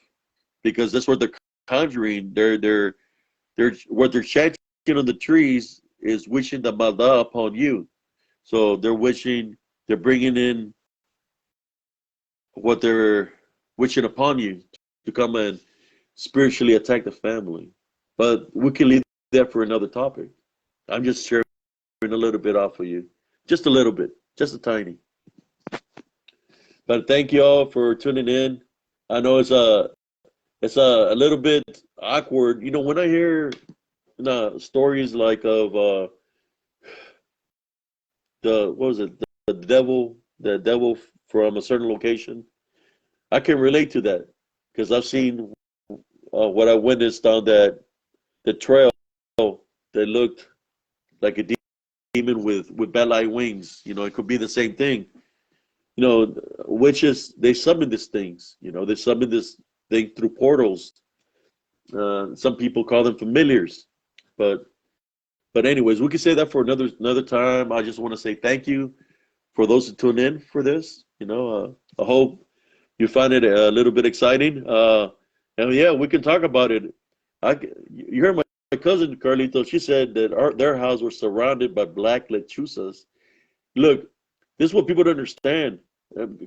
Speaker 1: because that's what they're conjuring. They're what they're chanting on the trees is wishing the maldad upon you. So they're bringing in what they're wishing upon you to come and spiritually attack the family. But we can leave that for another topic. I'm just sharing a little bit off of you, just a little bit, just a tiny. But thank you all for tuning in. I know it's a little bit awkward, when I hear stories like of the what was it, the devil from a certain location. I can relate to that because I've seen what I witnessed on the trail that looked like a demon with bat-like wings. It could be the same thing. Witches, they summon these things. They summon this thing through portals. Some people call them familiars, but anyways, we can say that for another time. I just want to say thank you for those who tune in for this. I hope you find it a little bit exciting. And yeah, we can talk about it. You heard my cousin Carlito. She said that their house was surrounded by black lechuzas. Look, this is what people don't understand.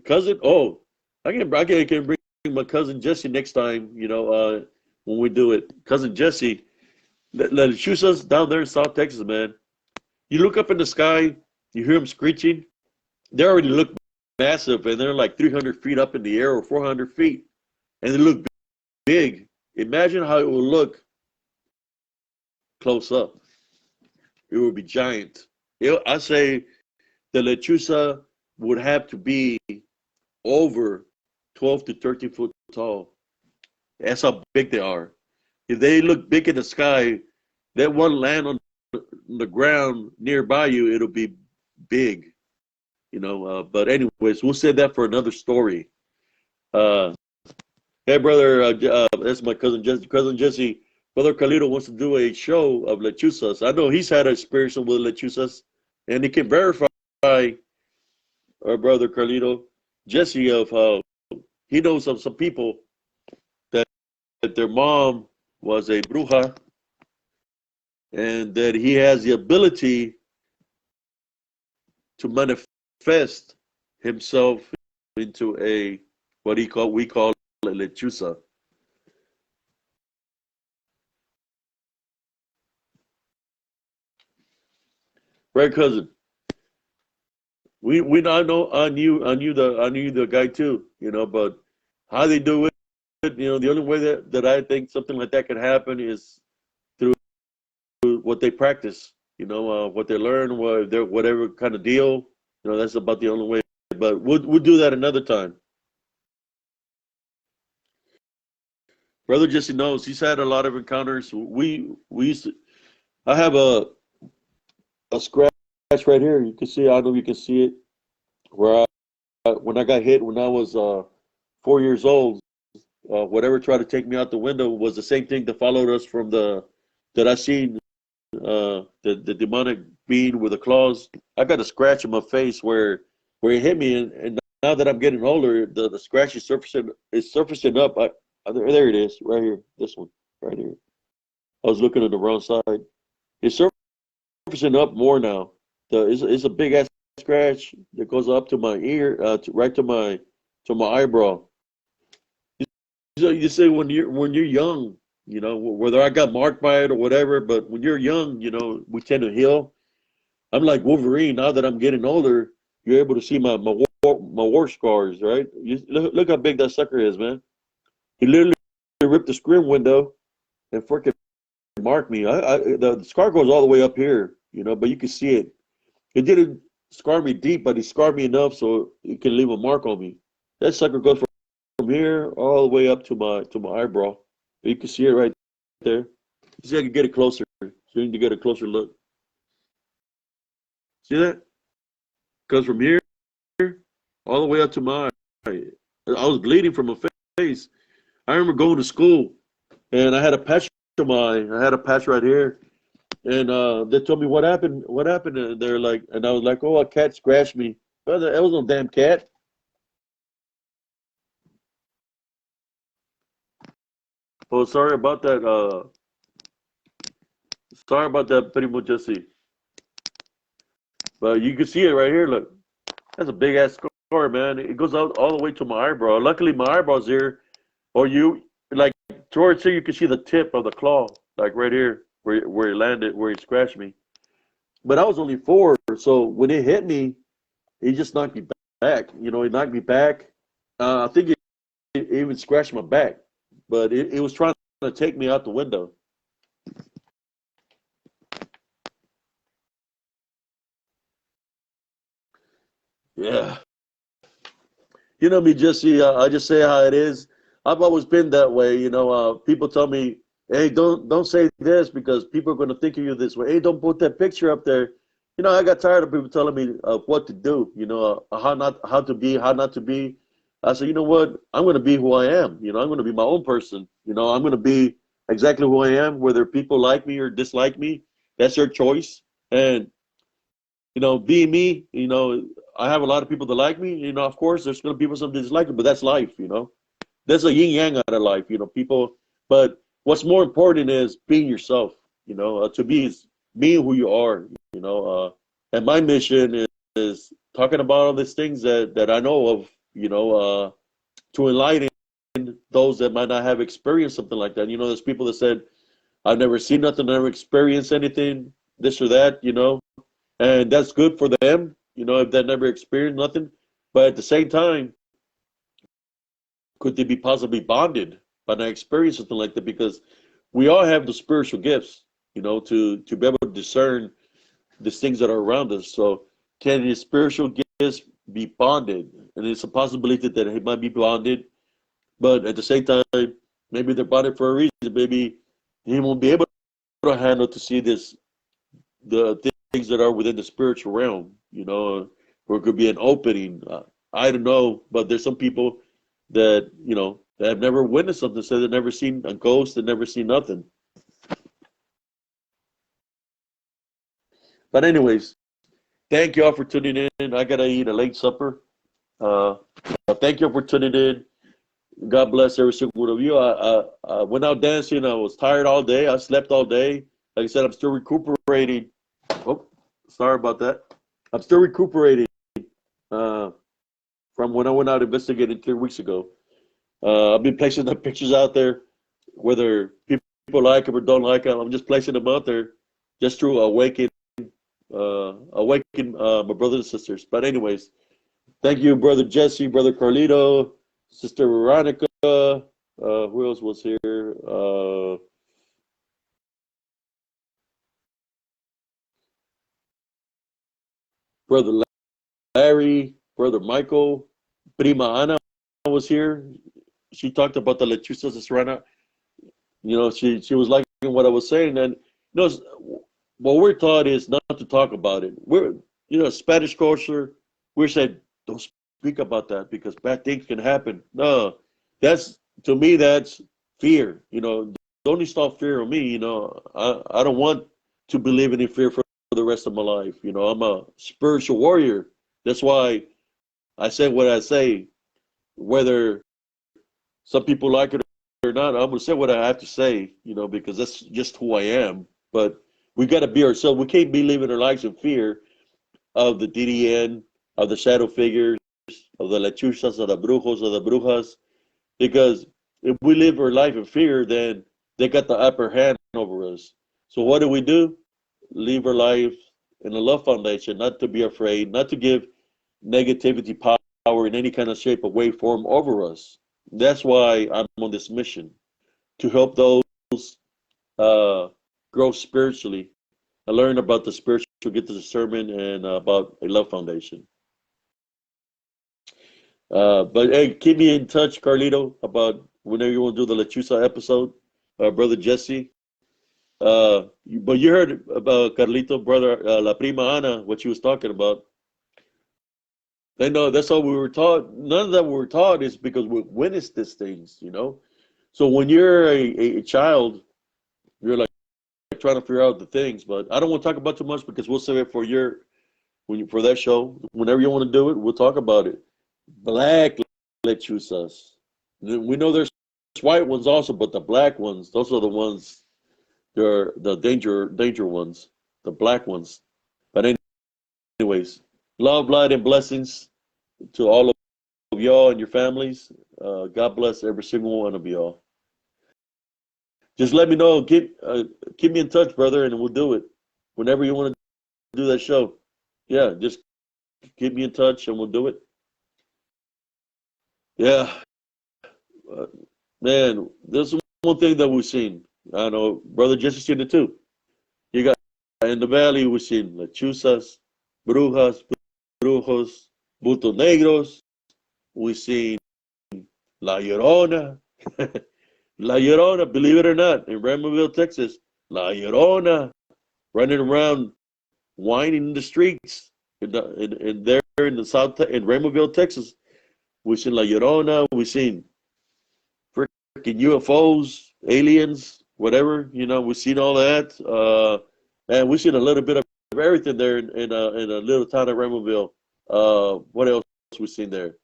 Speaker 1: Cousin, oh, I can bring my cousin Jesse next time. When we do it, cousin Jesse. Lechuzas down there in South Texas, man. You look up in the sky, you hear them screeching. They already look massive, and they're like 300 feet up in the air or 400 feet, and they look big. Imagine how it will look close up. It would be giant. I say the lechuza would have to be over 12 to 13 foot tall. That's how big they are. If they look big in the sky, that one land on the ground nearby you, it'll be big. But anyways, we'll save that for another story. Uh, hey, brother, that's my cousin Jesse. Cousin Jesse, brother Carlito wants to do a show of lechuzas. I know he's had an experience with lechuzas, and he can verify our brother Carlito. Jesse of how he knows of some people that, that their mom was a bruja, and that he has the ability to manifest himself into a what we call a lechuza. Right, cousin? We I knew the guy too, but how they do it, the only way that I think something like that can happen is through what they practice, what they learn, whatever kind of deal, that's about the only way. But we'll do that another time. Brother Jesse knows he's had a lot of encounters. We used to, I have a scratch right here. You can see. I don't know if you can see it. Where when I got hit when I was 4 years old, whatever tried to take me out the window was the same thing that followed us from the that I seen the demonic being with the claws. I got a scratch on my face where it hit me, and now that I'm getting older, the scratch is surfacing up. There it is, right here. This one, right here. I was looking at the wrong side. It's surfacing up more now. It's a big ass scratch that goes up to my ear, right to my eyebrow. So you say when you're young, whether I got marked by it or whatever, but when you're young, we tend to heal. I'm like Wolverine. Now that I'm getting older, you're able to see my war scars, right? Look how big that sucker is, man. He literally ripped the screen window and freaking marked me. The scar goes all the way up here, but you can see it. It didn't scar me deep, but it scarred me enough so it can leave a mark on me. That sucker goes from here all the way up to my eyebrow. You can see it right there. See, I can get it closer. So you need to get a closer look. See that? Goes from here all the way up to my eye. I was bleeding from my face. I remember going to school and I had a patch on my I had a patch right here. And they told me what happened. What happened? And they're like, and I was like, oh, a cat scratched me. But that was no damn cat. Oh, sorry about that. Sorry about that, Primo Jesse. But you can see it right here. Look, that's a big ass scar, man. It goes out all the way to my eyebrow. Luckily, my eyebrow's here. Or you like towards here, you can see the tip of the claw, like right here, where it landed, where it scratched me. But I was only 4, so when it hit me, it just knocked me back. It knocked me back. I think it even scratched my back, but it was trying to take me out the window. Yeah. Me, Jesse. I just say how it is. I've always been that way. People tell me, "Hey, don't say this because people are going to think of you this way." Hey, don't put that picture up there. I got tired of people telling me what to do. How to be, how not to be. I said, you know what? I'm going to be who I am. I'm going to be my own person. I'm going to be exactly who I am. Whether people like me or dislike me, that's their choice. And being me, I have a lot of people that like me. Of course, there's going to be people some dislike me, but that's life. There's a yin yang out of life. People. But what's more important is being yourself. To be is being who you are. And my mission is talking about all these things that I know of. To enlighten those that might not have experienced something like that. There's people that said, "I've never seen nothing, never experienced anything, this or that." And that's good for them, if they never experienced nothing. But at the same time, could they be possibly bonded by not experiencing something like that? Because we all have the spiritual gifts, to be able to discern these things that are around us. So can the spiritual gifts be bonded? And it's a possibility that it might be bonded, but at the same time, maybe they're bonded for a reason. Maybe he won't be able to handle to see the things that are within the spiritual realm, or it could be an opening. I don't know, but there's some people that have never witnessed something, so they've never seen a ghost, they've never seen nothing. But anyways, thank y'all for tuning in. I gotta eat a late supper. Uh, Thank you for tuning in. God bless every single one of you. I went out dancing. I was tired all day. I slept all day. Like I said, I'm still recuperating. Oh, sorry about that. I'm still recuperating uh, from when I went out investigating 3 weeks ago. I've been placing the pictures out there, whether people like them or don't like them. I'm just placing them out there just to awaken my brothers and sisters. But anyways, thank you, brother Jesse, brother Carlito, sister Veronica. Who else was here? Brother Larry, brother Michael, prima Ana was here. She talked about the lechuzas de serrana. She was liking what I was saying, and what we're taught is not to talk about it. Spanish culture. We're said don't speak about that because bad things can happen. No, that's to me that's fear. Don't install fear on me. I don't want to be living in fear for the rest of my life. I'm a spiritual warrior. That's why I say what I say, whether some people like it or not. I'm gonna say what I have to say, because that's just who I am. But we got to be ourselves. We can't be living our lives in fear of the DDN, of the shadow figures, of the lechuzas, of the brujos, of the brujas, because if we live our life in fear, then they got the upper hand over us. So what do? Live our life in a love foundation, not to be afraid, not to give negativity power in any kind of shape or way, form over us. That's why I'm on this mission to help those uh, grow spiritually and learn about the spiritual, get the discernment, and about a love foundation. But hey, keep me in touch, Carlito, about whenever you want to do the Lechuza episode. Brother Jesse. But you heard about Carlito, brother, La Prima Ana, what she was talking about. They know that's all we were taught. None of that we were taught is because we witnessed these things. So when you're a child, you're like trying to figure out the things. But I don't want to talk about too much because we'll save it for that show. Whenever you want to do it, we'll talk about it. Black lechuzas. We know there's white ones also, but the black ones, those are the ones. They're the danger ones, the black ones. But anyways, love, light, and blessings to all of y'all and your families. God bless every single one of y'all. Just let me know. Keep me in touch, brother, and we'll do it whenever you want to do that show. Yeah, just keep me in touch and we'll do it. Yeah, uh, man, there's one thing that we've seen. I know, brother Jesse's seen it too. You got in the valley, we've seen lechuzas, brujas, brujos, butos negros. We've seen La Llorona. La Llorona, believe it or not, in Raymondville, Texas, La Llorona running around whining in the streets. In there in the south, in Raymondville, Texas, we've seen La Llorona. We've seen freaking UFOs, aliens, whatever. We've seen all that. And we've seen a little bit of everything there in a little town of Raymondville. What else we seen there?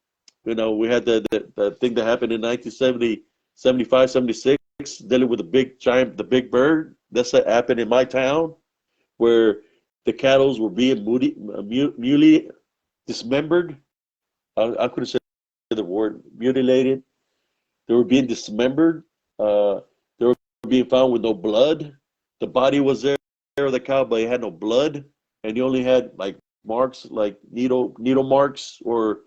Speaker 1: We had the thing that happened in 1970, 75, 76, dealing with the big bird. That's what happened in my town, where the cattle were being dismembered. I couldn't say the word mutilated. They were being dismembered. They were being found with no blood. The body was there, the cow, but it had no blood, and you only had like marks, like needle marks, or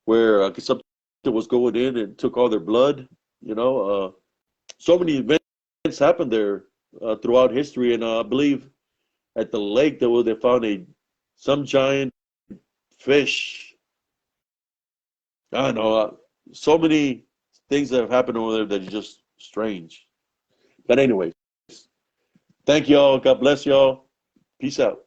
Speaker 1: where something was going in and took all their blood. So many events happened there throughout history, and I believe at the lake they found some giant fish. I don't know. So many things that have happened over there that are just strange. But anyway, thank y'all. God bless y'all. Peace out.